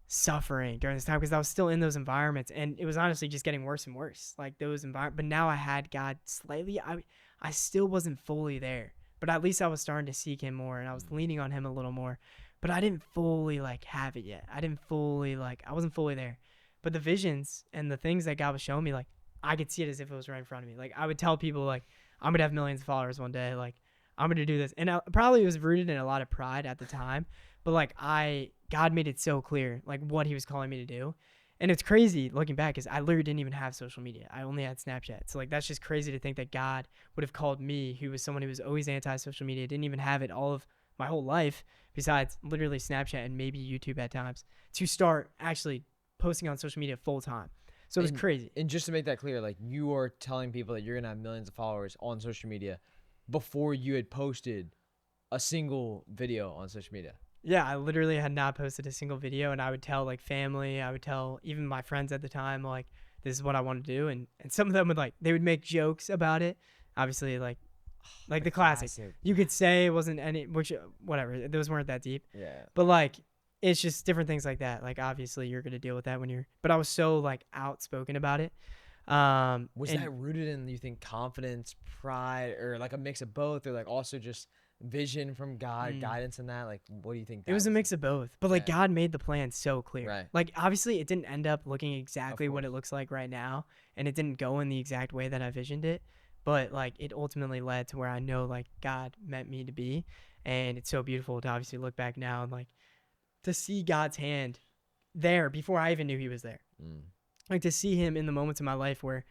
suffering during this time because I was still in those environments and it was honestly just getting worse and worse. Like those environments, but now I had God slightly. I still wasn't fully there, but at least I was starting to seek Him more and I was leaning on Him a little more. But I didn't fully like have it yet. I wasn't fully there. But the visions and the things that God was showing me, like I could see it as if it was right in front of me. Like I would tell people like I'm gonna have millions of followers one day. Like I'm gonna do this, and probably it was rooted in a lot of pride at the time. But like God made it so clear like what He was calling me to do. And it's crazy looking back because I literally didn't even have social media. I only had Snapchat. So like that's just crazy to think that God would have called me, who was someone who was always anti-social media, didn't even have it all of my whole life, besides literally Snapchat and maybe YouTube at times, to start actually posting on social media full time. So it was and crazy. and just to make that clear, like you are telling people that you're gonna have millions of followers on social media before you had posted a single video on social media. Yeah, I literally had not posted a single video, and I would tell like family, I would tell even my friends at the time, like this is what I want to do, and some of them would like they would make jokes about it. Obviously, like the classic, you could say it wasn't any, which whatever, those weren't that deep, Yeah. but like it's just different things like that. Like obviously you're gonna deal with that when you're, but I was so like outspoken about it. Was And that rooted in, you think, confidence, pride, or like a mix of both, or like also just vision from God, mm, guidance in that? Like, what do you think it that was a was? mix of both, but like Yeah. God made the plan so clear. Right. Like obviously it didn't end up looking Of exactly what course. it looks like right now, and it didn't go in the exact way that I visioned it, but like it ultimately led to where I know like God meant me to be, and it's so beautiful to obviously look back now and like to see God's hand there before I even knew He was there. Mm. Like to see Him in the moments of my life where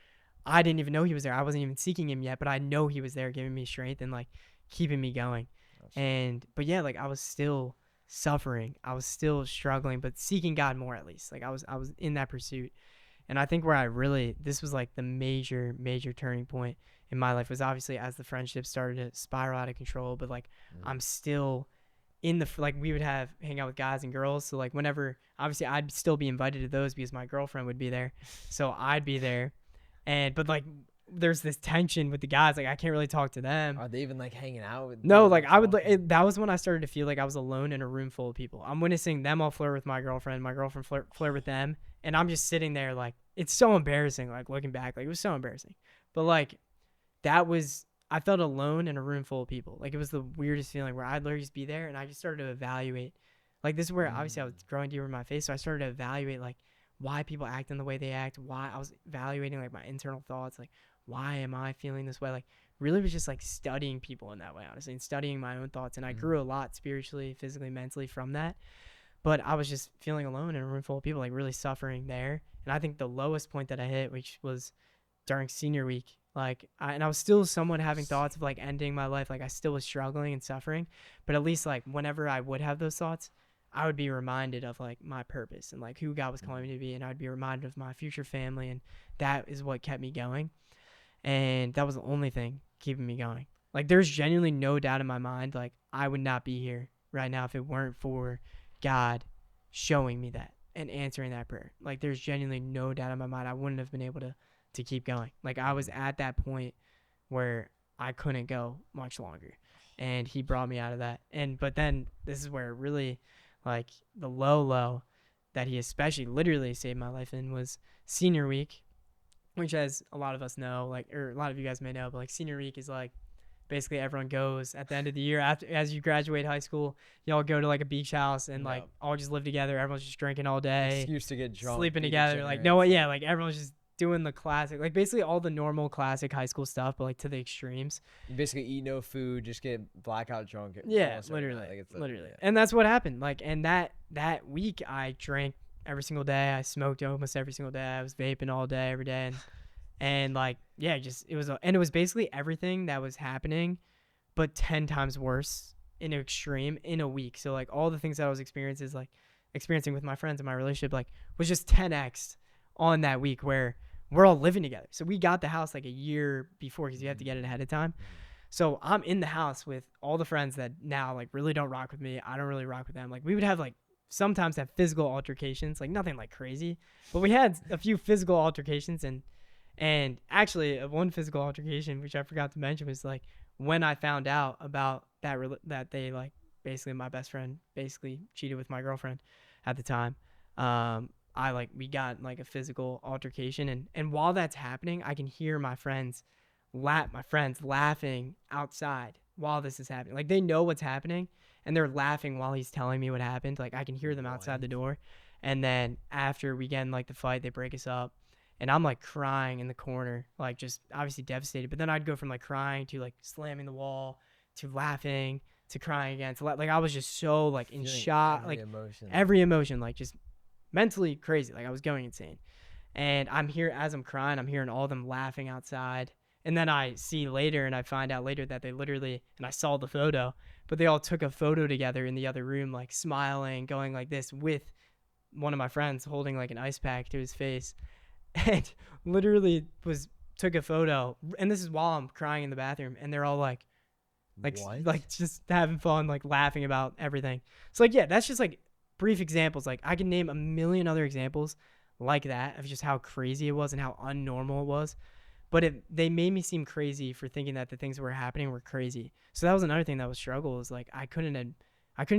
I didn't even know He was there. I wasn't even seeking Him yet, but I know He was there, giving me strength and like keeping me going. That's so And but yeah, like I was still suffering. I was still struggling, but seeking God more at least. Like I was in that pursuit. And I think where I really this was like the major turning point in my life was obviously as the friendship started to spiral out of control, but like mm. I'm still in the like we would have hang out with guys and girls, so like whenever obviously I'd still be invited to those because my girlfriend would be there, so I'd be there. And but like there's this tension with the guys. Like I can't really talk to them. Are they even like hanging out with No, you, like like I would like talking? that was when I started to feel like I was alone in a room full of people. I'm witnessing them all flirt with my girlfriend flirt with them, and I'm just sitting there like it's so embarrassing. Like looking back, like it was so embarrassing. But like that was I felt alone in a room full of people. Like it was the weirdest feeling where I'd literally just be there and I just started to evaluate. Like this is where obviously I was Mm. growing deeper in my face, so I started to evaluate like why people act in the way they act. Why I was evaluating like my internal thoughts, like why am I feeling this way? Like really was just like studying people in that way, honestly, and studying my own thoughts. And I Mm. grew a lot spiritually, physically, mentally from that. But I was just feeling alone in a room full of people, like really suffering there. And I think the lowest point that I hit, which was during senior week, and I was still somewhat having thoughts of like ending my life. Like I still was struggling and suffering, but at least like whenever I would have those thoughts, I would be reminded of like my purpose and like who God was calling Mm. me to be. And I'd be reminded of my future family. And that is what kept me going. And that was the only thing keeping me going. Like there's genuinely no doubt in my mind, like I would not be here right now if it weren't for God showing me that and answering that prayer. Like there's genuinely no doubt in my mind I wouldn't have been able to keep going. Like I was Mm. at that point where I couldn't go much longer. And he brought me out of that. And but then this is where really like the low that he especially literally saved my life in was senior week, which as a lot of us know, like or a lot of you guys may know, but like senior week is like basically everyone goes at the end of the year after as you graduate high school, y'all go to like a beach house and like No. all just live together. Everyone's just drinking all day, Excuse to get drunk, sleeping beat each together. other. Like no, It's yeah, like like everyone's just doing the classic, like basically all the normal classic high school stuff, but like to the extremes. you basically eat no food, just get blackout drunk Yeah, almost every night. literally, Like it's literally, yeah. and that's what happened. Like, and that week I drank every single day. I smoked almost every single day. I was vaping all day, every day, and like yeah, just and it was basically everything that was happening but 10 times worse in an extreme in a week. So like all the things that I was experiencing with my friends in my relationship like was just 10x on that week where we're all living together. So we got the house like a year before because you have to get it ahead of time. So I'm in the house with all the friends that now like really don't rock with me. I don't really rock with them. Like we would have like sometimes have physical altercations, like nothing like crazy, but we had a few physical altercations. And actually, one physical altercation, which I forgot to mention, was like when I found out about that they like basically my best friend basically cheated with my girlfriend at the time. I like we got like a physical altercation, and while that's happening, I can hear my friends laughing outside while this is happening. Like they know what's happening, and they're laughing while he's telling me what happened. Like I can hear them outside What? the door, and then after we get in like the fight, they break us up and I'm like crying in the corner, like just obviously devastated. But then I'd go from like crying to like slamming the wall to laughing to crying again. Like I was just so like in Feeling shock, every like emotion. every emotion, like just mentally crazy. Like I was going insane. And I'm here as I'm crying, I'm hearing all of them laughing outside. And then I see later and I find out later that they literally, and I saw the photo, but they all took a photo together in the other room, like smiling, going like this with one of my friends holding like an ice pack to his face and literally was took a photo and this is while I'm crying in the bathroom and they're all What? like just having fun like laughing about everything. So like yeah, that's just like brief examples. Like I can name a million other examples like that of just how crazy it was and how unnormal it was, but they made me seem crazy for thinking that the things that were happening were crazy. So that was another thing that was struggle is like I couldn't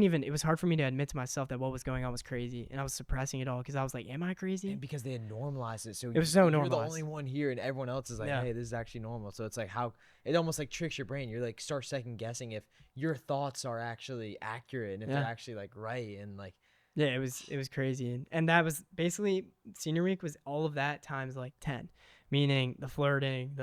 even, it was hard for me to admit to myself that what was going on was crazy. And I was suppressing it all because I was like, am I crazy? And because they had normalized it, so It was so you're the normalized. only one here, and everyone else is like, Yeah. "Hey, this is actually normal." So it's like how it almost like tricks your brain. You're like start second guessing if your thoughts are actually accurate and if they're Yeah. actually like right and like Yeah. It was crazy. And that was basically senior week was all of that times like 10, meaning the flirting,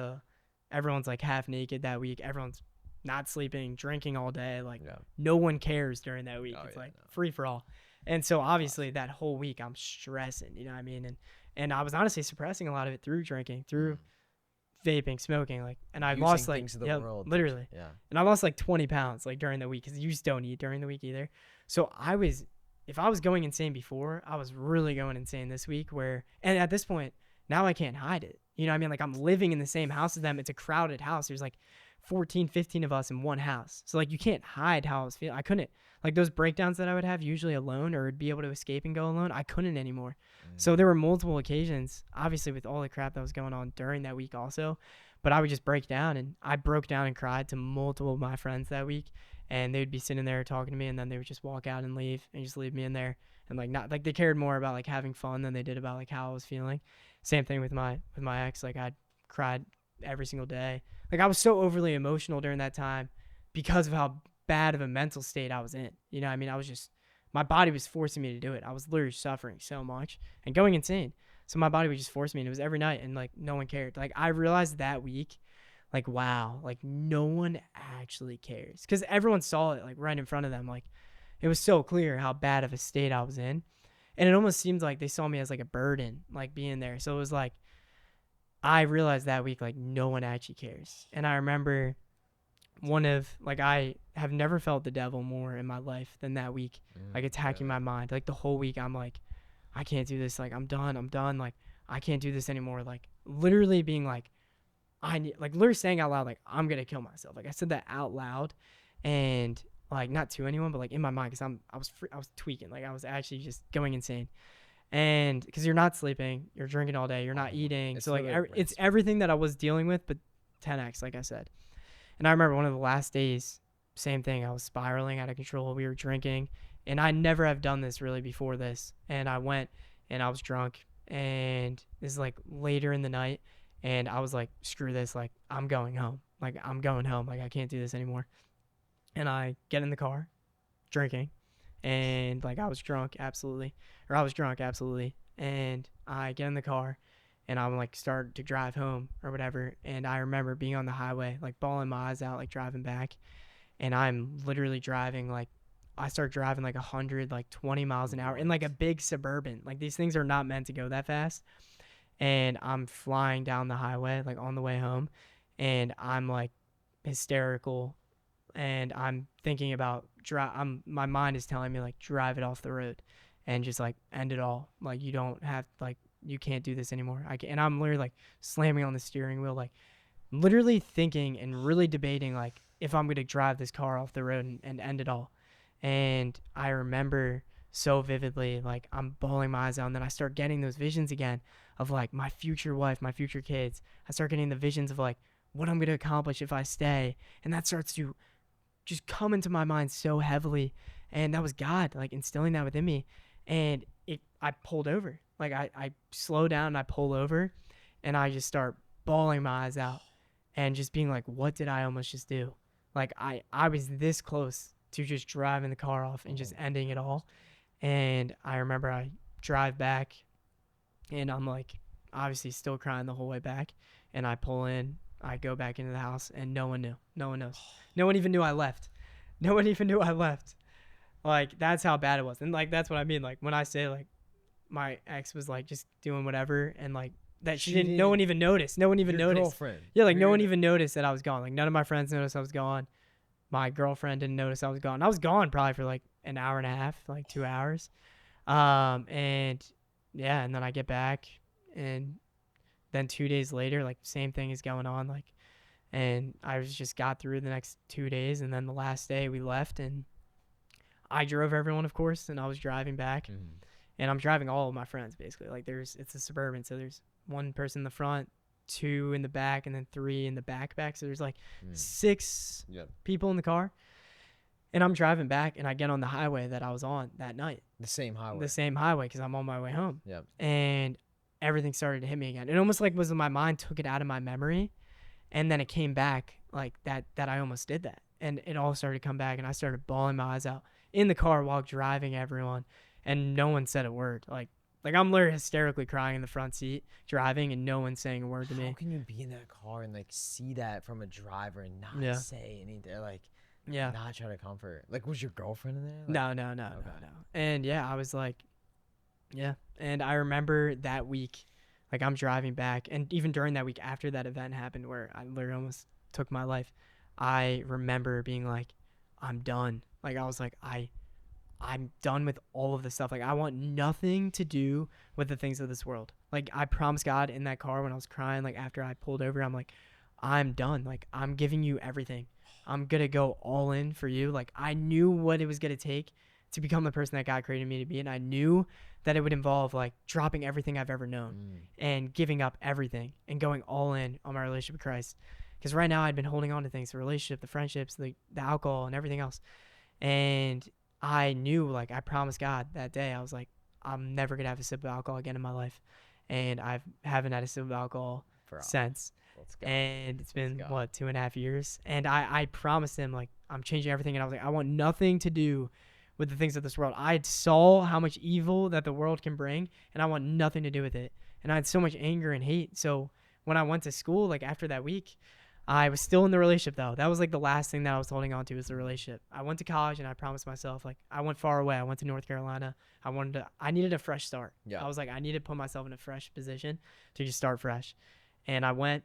everyone's like half naked that week. Everyone's not sleeping, drinking all day. Like no, no one cares during that week. oh It's yeah, like no, free for all. And so obviously classic. that whole week I'm stressing, you know what I mean? And I was honestly suppressing a lot of it through drinking, through vaping, smoking, like, and I Using lost like, things of the yeah, world. literally. Yeah. And I lost like 20 pounds like during the week because you just don't eat during the week either. So if I was going insane before, I was really going insane this week and at this point, now I can't hide it. You know what I mean? Like I'm living in the same house as them. It's a crowded house. There's like 14, 15 of us in one house. So like you can't hide how I was feeling. I couldn't like those breakdowns that I would have usually alone or be able to escape and go alone. I couldn't anymore. So there were multiple occasions, obviously with all the crap that was going on during that week also. But I would just break down, and I broke down and cried to multiple of my friends that week, and they would be sitting there talking to me, and then they would just walk out and leave and just leave me in there. And like, not like they cared more about like having fun than they did about like how I was feeling. Same thing with my ex. Like, I cried every single day. Like, I was so overly emotional during that time because of how bad of a mental state I was in. You know what I mean? I was just, my body was forcing me to do it. I was literally suffering so much and going insane. So my body would just force me, and it was every night, and like no one cared. Like, I realized that week, like, wow, like no one actually cares, because everyone saw it like right in front of them. Like, it was so clear how bad of a state I was in, and it almost seemed like they saw me as like a burden, like being there. So it was like, I realized that week, like, no one actually cares. And I remember I have never felt the devil more in my life than that week, like attacking Really? my mind. Like, the whole week, I'm like, I can't do this. Like, I'm done. Like, I can't do this anymore. Like, literally being like, I need, like, literally saying out loud, like, I'm gonna kill myself. Like, I said that out loud, and like, not to anyone, but like in my mind, because I was tweaking. Like, I was actually just going insane. And because you're not sleeping, you're drinking all day, you're not eating, It's so like literally a brain it's spin. everything that I was dealing with, but 10x, like I said. And I remember one of the last days, same thing. I was spiraling out of control. We were drinking, and I never have done this really before this. And I went, and I was drunk, and this is like later in the night, and I was like, screw this. Like, I'm going home. Like, I'm going home. Like, I can't do this anymore. And I get in the car, drinking, and like, I was drunk, absolutely. And I get in the car, and I'm like, start to drive home or whatever. And I remember being on the highway, like bawling my eyes out, like driving back. And I'm literally driving like, I start driving like 100, like 20 miles an hour in like a What? big Suburban. Like, these things are not meant to go that fast. And I'm flying down the highway, like on the way home. And I'm like hysterical, and I'm thinking about my mind is telling me like, drive it off the road and just like end it all. Like, you don't have, like, you can't do this anymore. And I'm literally like slamming on the steering wheel, like literally thinking and really debating like if I'm gonna drive this car off the road and end it all. And I remember so vividly, like, I'm bawling my eyes out, and then I start getting those visions again of like my future wife, my future kids. I start getting the visions of like what I'm gonna accomplish if I stay, and that starts to just come into my mind so heavily. And that was God like instilling that within me. And I pulled over. Like, I slow down and I pull over, and I just start bawling my eyes out and just being like, what did I almost just do? Like, I was this close to just driving the car off and just Oh my ending it gosh. all. And I remember I drive back, and I'm like, obviously still crying the whole way back. And I pull in, I go back into the house, and no one knew. No one knows. No one even knew I left. No one even knew I left. Like, that's how bad it was. And like, that's what I mean. Like, when I say like my ex was like just doing whatever, and like that she She didn't, no one didn't. even noticed. No one even Your noticed. girlfriend. Yeah, like no You're one gonna. even noticed that I was gone. Like, none of my friends noticed I was gone. My girlfriend didn't notice I was gone. I was gone probably for like an hour and a half, like 2 hours. And yeah, and then I get back, and then 2 days later, like, same thing is going on. Like, and I was just got through the next 2 days, and then the last day we left, and I drove everyone, of course, and I was driving back, Mhm. and I'm driving all of my friends basically. Like, it's a Suburban, so there's one person in the front, two in the back, and then three in the back. So there's like Mm. six Yep. people in the car, and I'm driving back, and I get on the highway that I was on that night, The same the highway. same highway, because I'm on my way home, Yep. and everything started to hit me again. It almost like was my mind took it out of my memory, and then it came back like that I almost did that, and it all started to come back, and I started bawling my eyes out in the car while driving everyone, and no one said a word. Like, I'm literally hysterically crying in the front seat driving, and no one's saying a word to How me. can you be in that car and like see that from a driver and not Yeah, say anything? Like, yeah. not try to comfort. Like, was your girlfriend in there? Like, No, no, no, no, okay. no. And yeah, I was like, yeah. And I remember that week, like, I'm driving back, and even during that week after that event happened where I literally almost took my life, I remember being like, I'm done. Like, I was like, I'm done with all of this stuff. Like, I want nothing to do with the things of this world. Like, I promised God in that car when I was crying, like, after I pulled over, I'm like, I'm done. Like, I'm giving you everything. I'm going to go all in for you. Like, I knew what it was going to take to become the person that God created me to be. And I knew that it would involve like dropping everything I've ever known and giving up everything and going all in on my relationship with Christ. Because right now I'd been holding on to things, the relationship, the friendships, the alcohol and everything else. And I knew, like, I promised God that day, I was like, I'm never going to have a sip of alcohol again in my life. And I haven't had a sip of alcohol Bro, since. let's go. And it's been, go. what, 2.5 years? And I promised him, like, I'm changing everything. And I was like, I want nothing to do with the things of this world. I saw how much evil that the world can bring, and I want nothing to do with it. And I had so much anger and hate. So when I went to school, like, after that week, I was still in the relationship, though. That was like the last thing that I was holding on to, was the relationship. I went to college and I promised myself, like, I went far away. I went to North Carolina. I needed a fresh start. Yeah. I was like, I need to put myself in a fresh position to just start fresh. And I went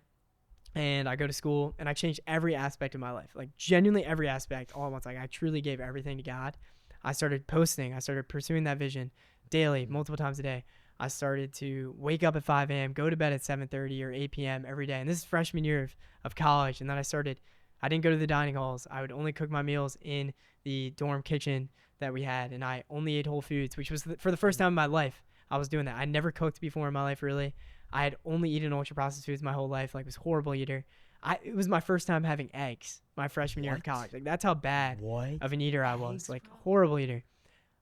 and I go to school and I changed every aspect of my life, like genuinely every aspect all at once. Like, I truly gave everything to God. I started posting. I started pursuing that vision daily, multiple times a day. I started to wake up at 5 a.m., go to bed at 7:30 or 8 p.m. every day. And this is freshman year of college. And then I didn't go to the dining halls. I would only cook my meals in the dorm kitchen that we had. And I only ate Whole Foods, which was for the first time in my life, I was doing that. I never cooked before in my life, really. I had only eaten ultra processed foods my whole life. Like, was a horrible eater. It was my first time having eggs my freshman year of college. Like, that's how bad of an eater I was. Like, horrible eater.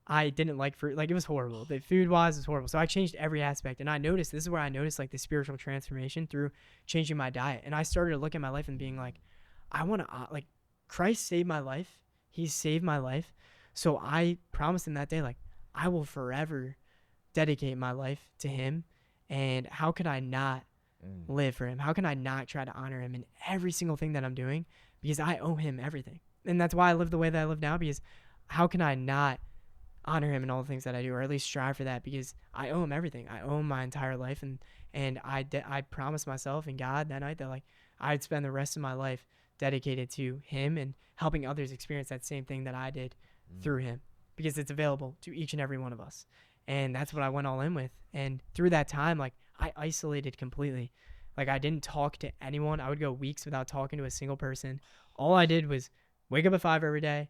I didn't like fruit. Like, it was horrible. The food wise was horrible. So I changed every aspect. And I noticed, this is where I noticed, like, the spiritual transformation through changing my diet. And I started to look at my life and being like, I want to, like, Christ saved my life. He saved my life. So I promised him that day, like, I will forever dedicate my life to him. And how could I not live for him? How can I not try to honor him in every single thing that I'm doing? Because I owe him everything. And that's why I live the way that I live now, because how can I not honor him in all the things that I do, or at least strive for that, because I owe him everything. I owe him my entire life. And I promised myself and God that night that, like, I'd spend the rest of my life dedicated to him and helping others experience that same thing that I did through him, because it's available to each and every one of us. And that's what I went all in with. And through that time, like, I isolated completely. Like, I didn't talk to anyone. I would go weeks without talking to a single person. All I did was wake up at 5 every day,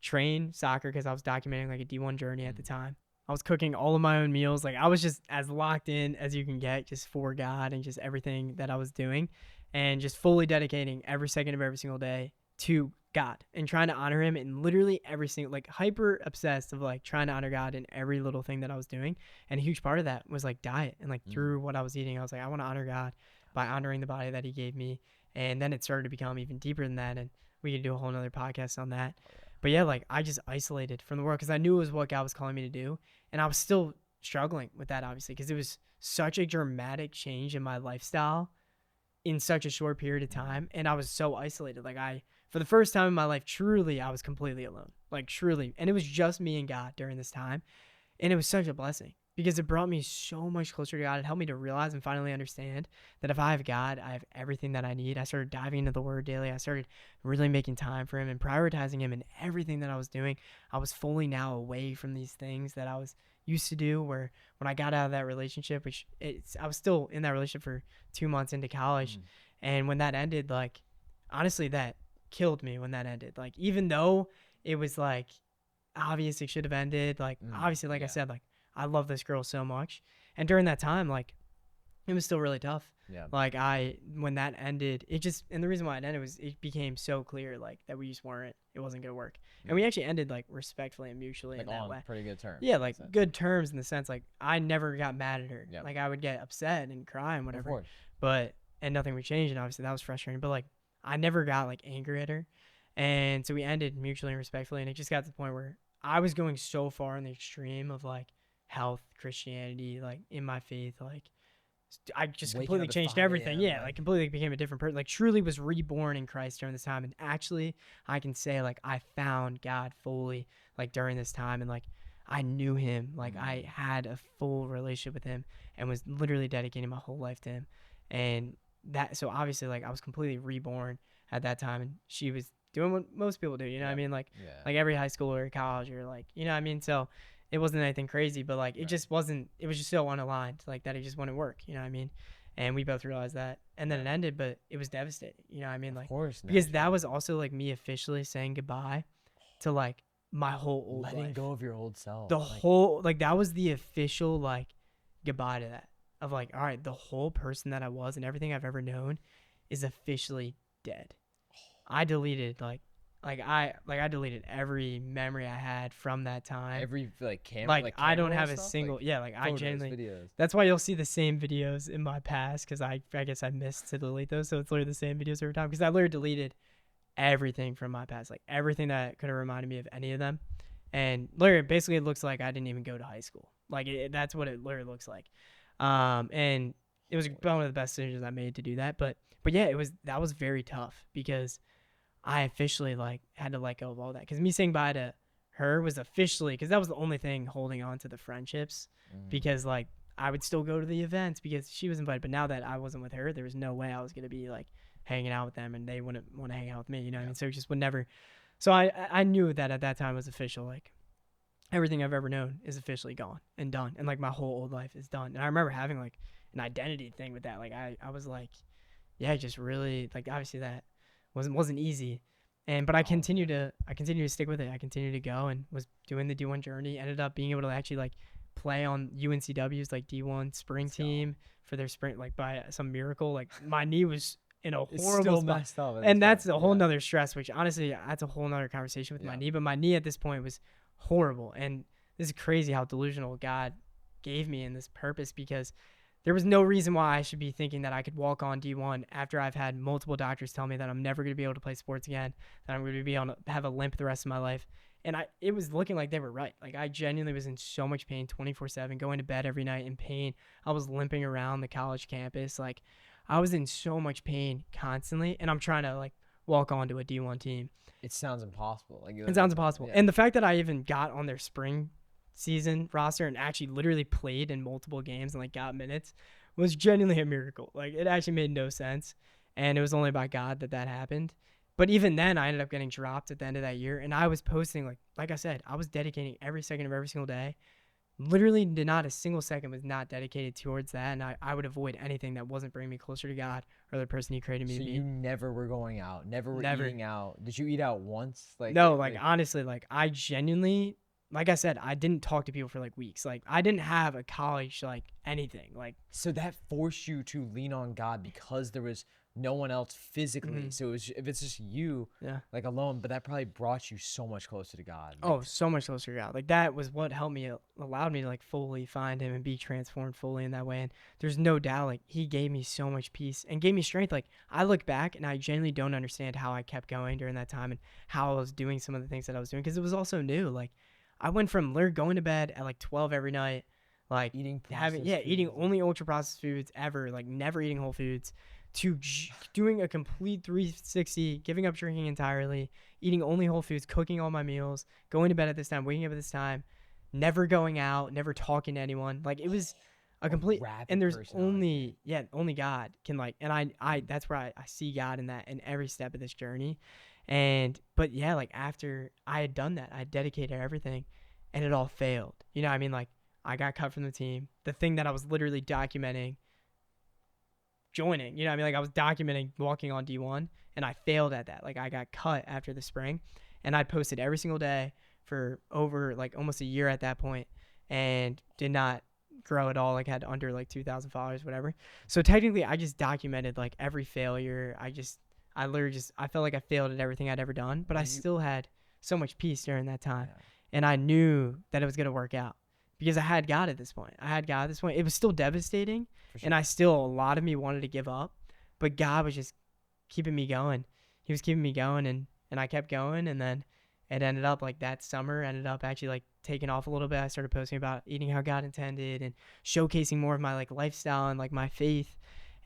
train soccer, because I was documenting, like, a D1 journey at the time. I was cooking all of my own meals. Like, I was just as locked in as you can get, just for God and just everything that I was doing, and just fully dedicating every second of every single day to God and trying to honor him in literally every single, like, hyper obsessed of, like, trying to honor God in every little thing that I was doing. And a huge part of that was, like, diet. And, like, through what I was eating, I was like, I want to honor God by honoring the body that he gave me. And then it started to become even deeper than that. And we could do a whole nother podcast on that. But yeah, like, I just isolated from the world because I knew it was what God was calling me to do. And I was still struggling with that, obviously, because it was such a dramatic change in my lifestyle in such a short period of time. And I was so isolated. Like, for the first time in my life, truly, I was completely alone. Like, truly. And it was just me and God during this time. And it was such a blessing because it brought me so much closer to God. It helped me to realize and finally understand that if I have God, I have everything that I need. I started diving into the Word daily. I started really making time for him and prioritizing him in everything that I was doing. I was fully now away from these things that I was used to do, where when I got out of that relationship, I was still in that relationship for 2 months into college. And when that ended, like, honestly, that killed me when that ended. Like, even though it was, like, obvious it should have ended, like, obviously, like I said, like, I love this girl so much. And during that time, like, it was still really tough. Yeah. Like, when that ended, and the reason why it ended was it became so clear, like, that we just it wasn't going to work. And we actually ended, like, respectfully and mutually, like, in that on way. pretty good terms. Yeah, like, good terms in the sense, like, I never got mad at her. Yep. Like, I would get upset and cry and whatever. Of course. And nothing would change. And obviously that was frustrating. But, like, I never got, like, angry at her. And so we ended mutually and respectfully. And it just got to the point where I was going so far in the extreme of, like, health, Christianity, like, in my faith, like, I just Waking completely up at changed 5 everything. a.m., Yeah, like- like, completely became a different person. Like, truly was reborn in Christ during this time. And actually, I can say, like, I found God fully, like, during this time. And, like, I knew him. Like, I had a full relationship with him and was literally dedicating my whole life to him. And so obviously, like, I was completely reborn at that time. And she was doing what most people do, you know what I mean? Like, like every high school or college or, like, you know what I mean? So it wasn't anything crazy, but, like, it just wasn't, it was just so unaligned, like, that it just wouldn't work, you know what I mean? And we both realized that. And then it ended, but it was devastating, you know what I mean? Like, Of course. because that was also, like, me officially saying goodbye to, like, my whole old letting life. go of your old self. The whole, like, that was the official, like, goodbye to that. Of, like, all right, the whole person that I was and everything I've ever known is officially dead. I deleted, I deleted every memory I had from that time. every camera, Like, I camera don't roll have a stuff, single, yeah, like, I photos, genuinely, videos. that's why you'll see the same videos in my past, because I guess I missed to delete those, so it's literally the same videos every time, because I literally deleted everything from my past, like, everything that could have reminded me of any of them. And literally, basically, it looks like I didn't even go to high school. Like, that's what it literally looks like. And it was one of the best decisions I made to do that. But yeah, that was very tough, because I officially, like, had to let go of all that. Because me saying bye to her was officially, because that was the only thing holding on to the friendships. Because, like, I would still go to the events because she was invited. But now that I wasn't with her, there was no way I was gonna be, like, hanging out with them, and they wouldn't want to hang out with me. You know what I mean? So it just would never. So I knew that at that time was official. Like, everything I've ever known is officially gone and done, and, like, my whole old life is done. And I remember having, like, an identity thing with that. Like, I was like, yeah, just really, like, obviously that wasn't easy. But I continued to stick with it. I continued to go and was doing the D1 journey. Ended up being able to actually, like, play on UNCW's, like, D1 spring team for their spring, like, by some miracle. Like, my knee was in a horrible spot. Messed up, And that's a whole nother stress, which honestly, that's a whole nother conversation with my knee. But my knee at this point was horrible. And this is crazy how delusional God gave me in this purpose, because there was no reason why I should be thinking that I could walk on D1 after I've had multiple doctors tell me that I'm never going to be able to play sports again, that I'm going to be able to have a limp the rest of my life. And it was looking like they were right. Like, I genuinely was in so much pain 24/7, going to bed every night in pain. I was limping around the college campus. Like, I was in so much pain constantly, and I'm trying to, like, walk onto a D1 team. It sounds impossible. Like, it sounds impossible. Yeah. And the fact that I even got on their spring season roster and actually literally played in multiple games and, like, got minutes was genuinely a miracle. Like, it actually made no sense, and it was only by God that happened. But even then, I ended up getting dropped at the end of that year, and I was posting, like I said, I was dedicating every second of every single day. Literally, not a single second was not dedicated towards that, and I would avoid anything that wasn't bringing me closer to God or the person He created me to be. So you never were going out, never were eating out. Did you eat out once? Like, no, like, honestly, like, I genuinely, like I said, I didn't talk to people for, like, weeks. Like, I didn't have a college, like, anything. Like, so that forced you to lean on God because there was no one else physically. So if it's just you, like, alone, but that probably brought you so much closer to God. Oh, so much closer to God. Like, that was what helped me, allowed me to, like, fully find Him and be transformed fully in that way. And there's no doubt, like, He gave me so much peace and gave me strength. Like, I look back and I genuinely don't understand how I kept going during that time and how I was doing some of the things that I was doing, because it was also new. Like, I went from literally going to bed at, like, 12 every night, like, eating only ultra processed foods ever, like, never eating whole foods, to doing a complete 360, giving up drinking entirely, eating only whole foods, cooking all my meals, going to bed at this time, waking up at this time, never going out, never talking to anyone. Like, it was a complete, and there's only God can, like, and I that's where I see God in that, in every step of this journey. But yeah, like, after I had done that, I had dedicated everything, and it all failed. You know what I mean? Like, I got cut from the team. The thing that I was literally documenting joining, you know what I mean? Like, I was documenting walking on D1, and I failed at that. Like, I got cut after the spring, and I posted every single day for over, like, almost a year at that point, and did not grow at all. Like, had under, like, 2,000 followers, whatever. So technically, I just documented, like, every failure. I felt like I failed at everything I'd ever done, but I still had so much peace during that time. And I knew that it was going to work out, because I had God at this point. It was still devastating, and a lot of me wanted to give up, but God was just keeping me going. He was keeping me going, and I kept going, and then it ended up, like, that summer ended up actually, like, taking off a little bit. I started posting about eating how God intended and showcasing more of my, like, lifestyle and, like, my faith.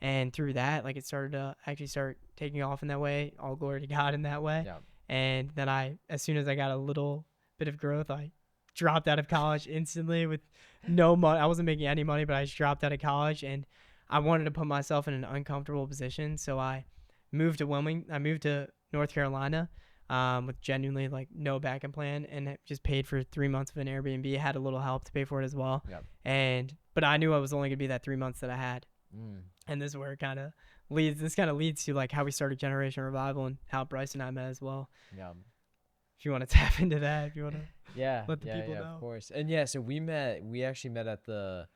And through that, like, it started to actually start taking off in that way. All glory to God in that way. Yeah. And then as soon as I got a little bit of growth, I dropped out of college instantly with no money. I wasn't making any money, but I just dropped out of college, and I wanted to put myself in an uncomfortable position. So I moved to North Carolina, with genuinely, like, no backup plan, and it just paid for 3 months of an Airbnb. I had a little help to pay for it as well. Yep. But I knew I was only going to be that 3 months that I had. And this is where it kind of leads to, like, how we started Generation Revival and how Bryce and I met as well. Yeah. if you want to tap into that, if you want to Yeah, let the yeah, people yeah, of know. course. And yeah, so we actually met at the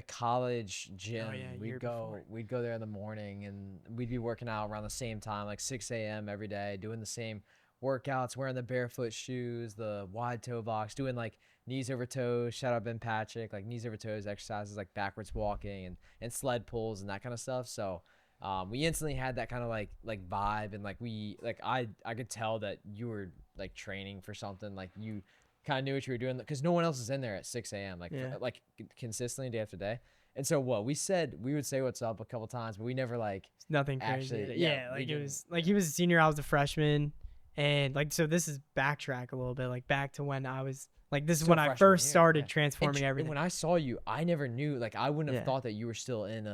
college Oh yeah, gym. a year before. We'd go there in the morning, and we'd be working out around the same time, like 6 a.m. every day, doing the same workouts, wearing the barefoot shoes, the wide toe box, doing like knees over toes. Shout out Ben Patrick, like knees over toes exercises, like backwards walking and sled pulls and that kind of stuff. So we instantly had that kind of like vibe, and like I could tell that you were like training for something, like you kind of knew what you were doing, because no one else is in there at 6 a.m. like Yeah. consistently day after day. And so what we would say what's up a couple times, but we never like It's nothing crazy. actually, yeah, Yeah, we like it didn't, was like yeah. he was a senior, I was a freshman, and like so this is backtrack a little bit, like back to when I was like this is Still when I freshman first year, yeah. started transforming And everything. when I saw you, I never knew, like I wouldn't have Yeah. thought that you were still in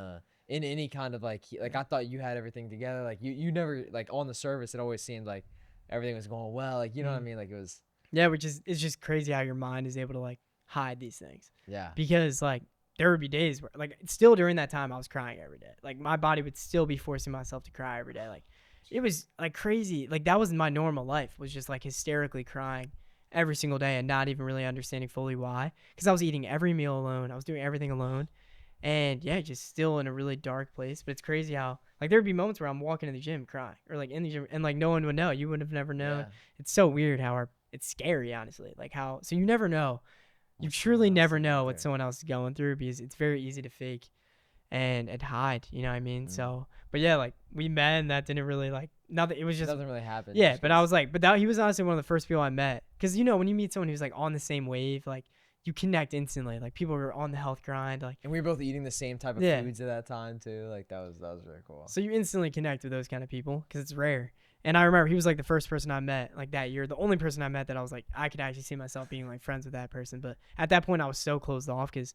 any kind of like I thought you had everything together. Like you never, like on the surface it always seemed like everything was going well. Like you know what I Mm. mean? Like it was, Yeah, which is it's just crazy how your mind is able to like hide these things. yeah. Because like there would be days where like still during that time I was crying every day. Like my body would still be forcing myself to cry every day. Like it was like crazy. Like that was my normal life, was just like hysterically crying every single day and not even really understanding fully why. Because I was eating every meal alone. I was doing everything alone. And yeah, just still in a really dark place. But it's crazy how like there would be moments where I'm walking in the gym crying, or like in the gym and like no one would know. You would have never known. Yeah. It's so weird how it's scary, honestly. Like how so you never know. You What someone truly else never is going know what through. someone else is going through, because it's very easy to fake and hide. You know what I mean? Mm. So, but yeah, like we met and that didn't really like nothing. It was It just doesn't really happen yeah. just But I because. was like, but that he was honestly one of the first people I met, because you know when you meet someone who's like on the same wave, like you connect instantly. Like people who are on the health grind, like And we were both eating the same type of yeah. foods at that time too. Like that was really cool. So you instantly connect with those kind of people because it's rare. And I remember he was like the first person I met like that year, the only person I met that I was like I could actually see myself being like friends with that person. But at that point I was so closed off because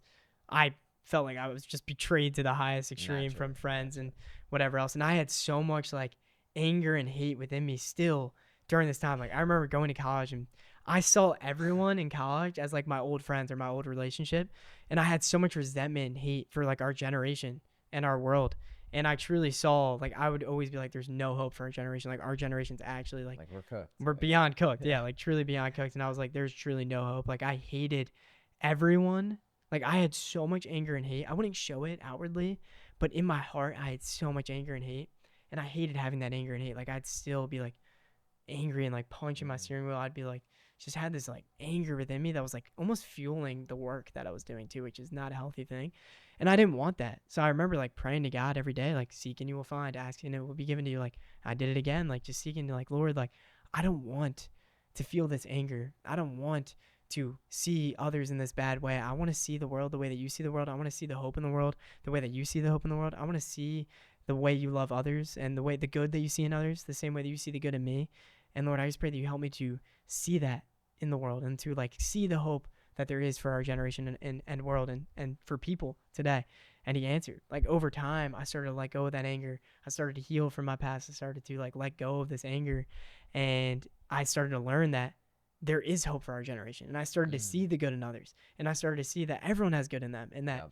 I felt like I was just betrayed to the highest extreme from friends and whatever else. And I had so much like anger and hate within me still during this time. Like I remember going to college and I saw everyone in college as like my old friends or my old relationship. And I had so much resentment and hate for like our generation and our world. And I truly saw like I would always be like, there's no hope for our generation. Like our generation's actually like Like we're cooked. we're Like, beyond cooked. Yeah, like truly beyond cooked. And I was like, there's truly no hope. Like I hated everyone. Like I had so much anger and hate. I wouldn't show it outwardly, but in my heart I had so much anger and hate. And I hated having that anger and hate. Like I'd still be like angry and like punching my steering wheel. I'd be like just had this like anger within me that was like almost fueling the work that I was doing too, which is not a healthy thing. And I didn't want that. So I remember like praying to God every day, like seeking you will find, asking it will be given to you. Like I did it again, like just seeking to like, Lord, like I don't want to feel this anger. I don't want to see others in this bad way. I want to see the world the way that you see the world. I want to see the hope in the world the way that you see the hope in the world. I want to see the way you love others and the good that you see in others, the same way that you see the good in me. And Lord, I just pray that you help me to see that in the world and to like see the hope that there is for our generation and world and for people today. And he answered. Like over time, I started to let go of that anger. I started to heal from my past. I started to like let go of this anger. And I started to learn that there is hope for our generation. And I started to see the good in others. And I started to see that everyone has good in them and that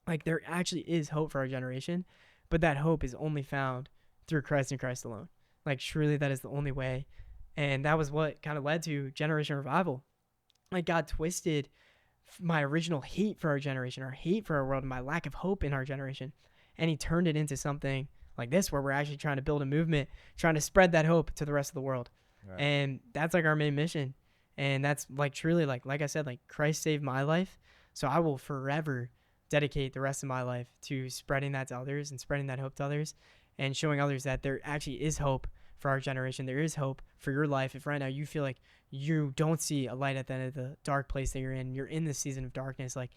like there actually is hope for our generation. But that hope is only found through Christ and Christ alone. Like truly that is the only way. And that was what kind of led to Generation Revival. Like God twisted my original hate for our generation, our hate for our world, and my lack of hope in our generation. And he turned it into something like this, where we're actually trying to build a movement, trying to spread that hope to the rest of the world. Right. And that's like our main mission. And that's like truly like I said, like Christ saved my life. So I will forever dedicate the rest of my life to spreading that to others and spreading that hope to others and showing others that there actually is hope for our generation. There is hope for your life. If right now you feel like you don't see a light at the end of the dark place that you're in this season of darkness, like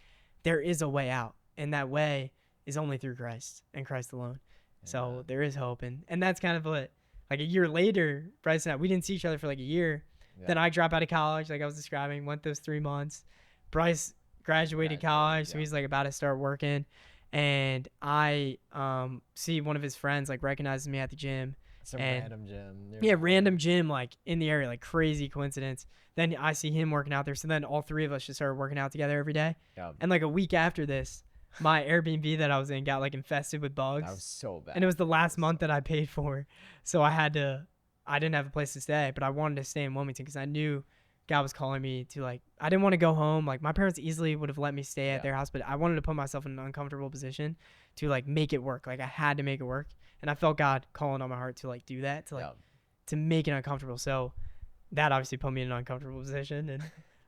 there is a way out, and that way is only through Christ and Christ alone. So there is hope. And that's kind of what, like a year later, Bryce and I, we didn't see each other for like a year. Yeah. Then I dropped out of college, like I was describing, went those 3 months. Bryce graduated college, so he's like about to start working. And I see one of his friends like recognizes me at the gym. Some random gym. Yeah, random gym like in the area, like crazy coincidence. Then I see him working out there. So then all three of us just started working out together every day. Yeah. And like a week after this, my Airbnb that I was in got like infested with bugs. That was so bad. And it was the last month that I paid for. So I had to I didn't have a place to stay, but I wanted to stay in Wilmington because I knew God was calling me to, like, I didn't want to go home. Like, my parents easily would have let me stay at Yeah. their house, but I wanted to put myself in an uncomfortable position to, like, make it work. Like, I had to make it work. And I felt God calling on my heart to, like, do that, to, like, Yeah. to make it uncomfortable. So that obviously put me in an uncomfortable position. And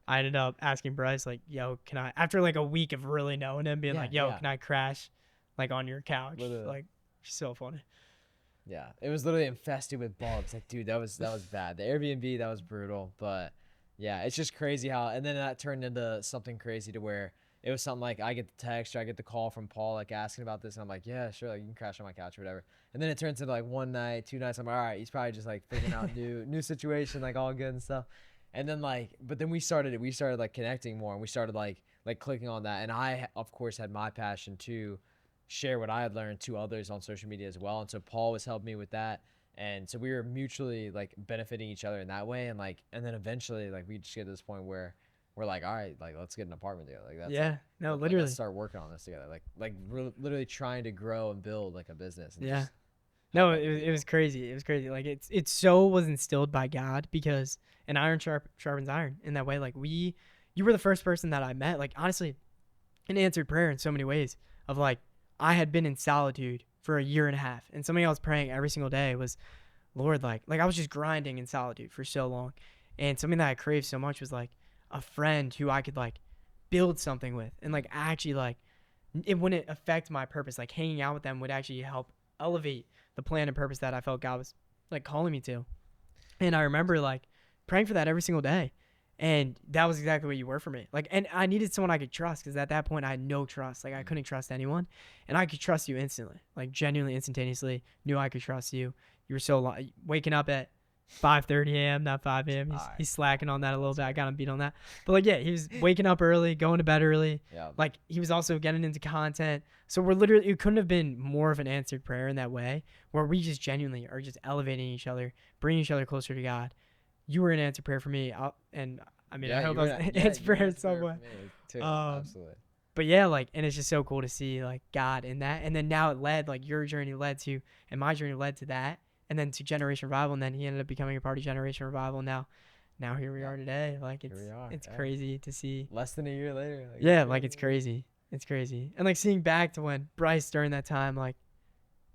I ended up asking Bryce, like, yo, can I, after like a week of really knowing him, being Yeah. like, yo, Yeah. can I crash like on your couch? Literally. Like, so funny. Yeah, it was literally infested with bugs. Like, dude, that was bad. The Airbnb, that was brutal. But yeah, it's just crazy how, and then that turned into something crazy to where it was something like I get the text or I get the call from Paul like asking about this, and I'm like, yeah, sure, like you can crash on my couch or whatever. And then it turns into like one night, 2 nights. I'm like, all right, he's probably just like figuring out new situation, like all good and stuff. And then like, but then we started like connecting more, and we started like clicking on that. And I of course had my passion too share what I had learned to others on social media as well. And so Paul was helping me with that. And so we were mutually like benefiting each other in that way. And like, and then eventually like we just get to this point where we're like, all right, like let's get an apartment together. Like that's Yeah. No, like let's literally. start working on this together. Like literally trying to grow and build like a business and Yeah. just No, help it other was, it people. was crazy. It was crazy. Like, it so was instilled by God because an iron sharpens iron in that way. Like, you were the first person that I met. Like, honestly, an answered prayer in so many ways of, like, I had been in solitude for a year and a half, and something I was praying every single day was, Lord, like I was just grinding in solitude for so long, and something that I craved so much was, like, a friend who I could, like, build something with, and, like, actually, like, it wouldn't affect my purpose. Like, hanging out with them would actually help elevate the plan and purpose that I felt God was, like, calling me to. And I remember, like, praying for that every single day. And that was exactly what you were for me. Like, and I needed someone I could trust because at that point I had no trust. Like, I couldn't trust anyone. And I could trust you instantly, like, genuinely, instantaneously. Knew I could trust you. You were so waking up at 5:30 a.m., not 5 a.m. All He's, right, he's slacking on that a little that's bit. I fair. got him beat on that. But, like, yeah, he was waking up early, going to bed early. Yeah. Like, he was also getting into content. So we're literally, it couldn't have been more of an answered prayer in that way where we just genuinely are just elevating each other, bringing each other closer to God. You were an answered prayer for me. And I mean, I Yeah, hope you I were was not, an yeah, answered you were an prayer in answer some prayer way. for me too. Um, Absolutely. but yeah, like, and it's just so cool to see, like, God in that. And then now it led, like, your journey led to, and my journey led to that. And then to Generation Revival. And then he ended up becoming a part of Generation Revival. Now here we Yeah. are today. Like, Here we are. it's Yeah. crazy to see. Less than a year later. Like it's Yeah, like, it's crazy. crazy. It's crazy. And, like, seeing back to when Bryce during that time, like,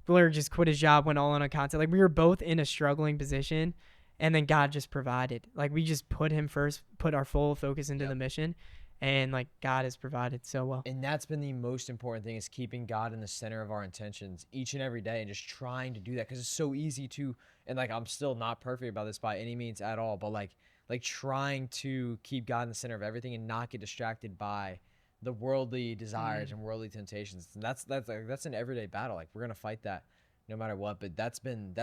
Blair just quit his job, went all in on content. Like, we were both in a struggling position, and then God just provided. Like, we just put him first, put our full focus into Yep. the mission, and, like, God has provided so well. And that's been the most important thing is keeping God in the center of our intentions each and every day and just trying to do that because it's so easy to, and like I'm still not perfect about this by any means at all, but like trying to keep God in the center of everything and not get distracted by the worldly desires Mm. and worldly temptations. And that's an everyday battle. Like we're gonna fight that no matter what. But that's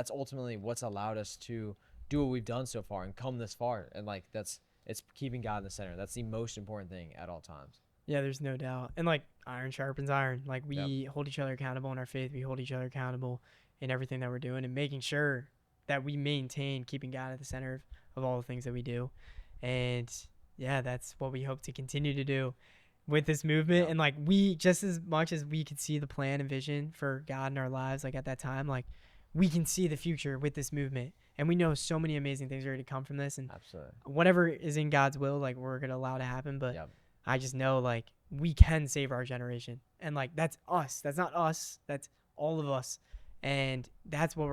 ultimately what's allowed us to do what we've done so far and come this far. And like it's keeping God in the center. That's the most important thing at all times. Yeah, there's no doubt. And, like, iron sharpens iron. Like, Yep. we hold each other accountable in our faith. We hold each other accountable in everything that we're doing and making sure that we maintain keeping God at the center of all the things that we do. And yeah, that's what we hope to continue to do with this movement. Yep. And, like, we, just as much as we could see the plan and vision for God in our lives, like, at that time, like, we can see the future with this movement. And we know so many amazing things are going to come from this. And Absolutely. whatever is in God's will, like, we're going to allow to happen. But Yep. I just know, like, we can save our generation. And, like, that's us. That's not us. That's all of us. And that's all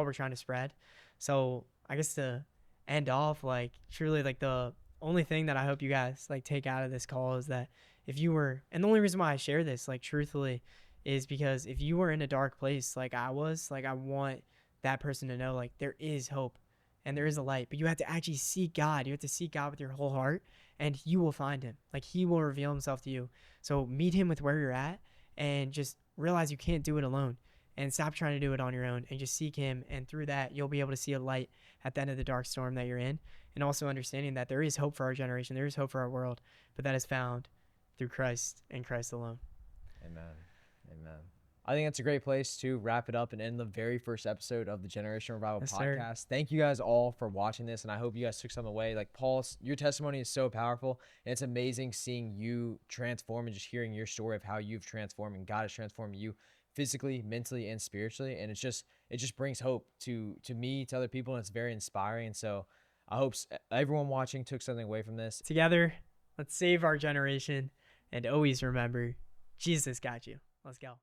we're trying to spread. So I guess to end off, like, truly, like, the only thing that I hope you guys, like, take out of this call is that if you were, and the only reason why I share this, like, truthfully, is because if you were in a dark place like I was, like, I want that person to know, like, there is hope and there is a light, but you have to actually seek God. You have to seek God with your whole heart, and you will find him. Like, he will reveal himself to you. So meet him with where you're at, and just realize you can't do it alone, and stop trying to do it on your own, and just seek him. And through that, you'll be able to see a light at the end of the dark storm that you're in. And also understanding that there is hope for our generation. There is hope for our world, but that is found through Christ and Christ alone. Amen. Amen. I think that's a great place to wrap it up and end the very first episode of the Generation Revival Yes, sir. podcast. Thank you guys all for watching this, and I hope you guys took something away. Like Paul, your testimony is so powerful, and it's amazing seeing you transform and just hearing your story of how you've transformed and God has transformed you physically, mentally, and spiritually. And it just brings hope to me, to other people, and it's very inspiring. And so I hope everyone watching took something away from this. Together, let's save our generation and always remember Jesus got you. Let's go.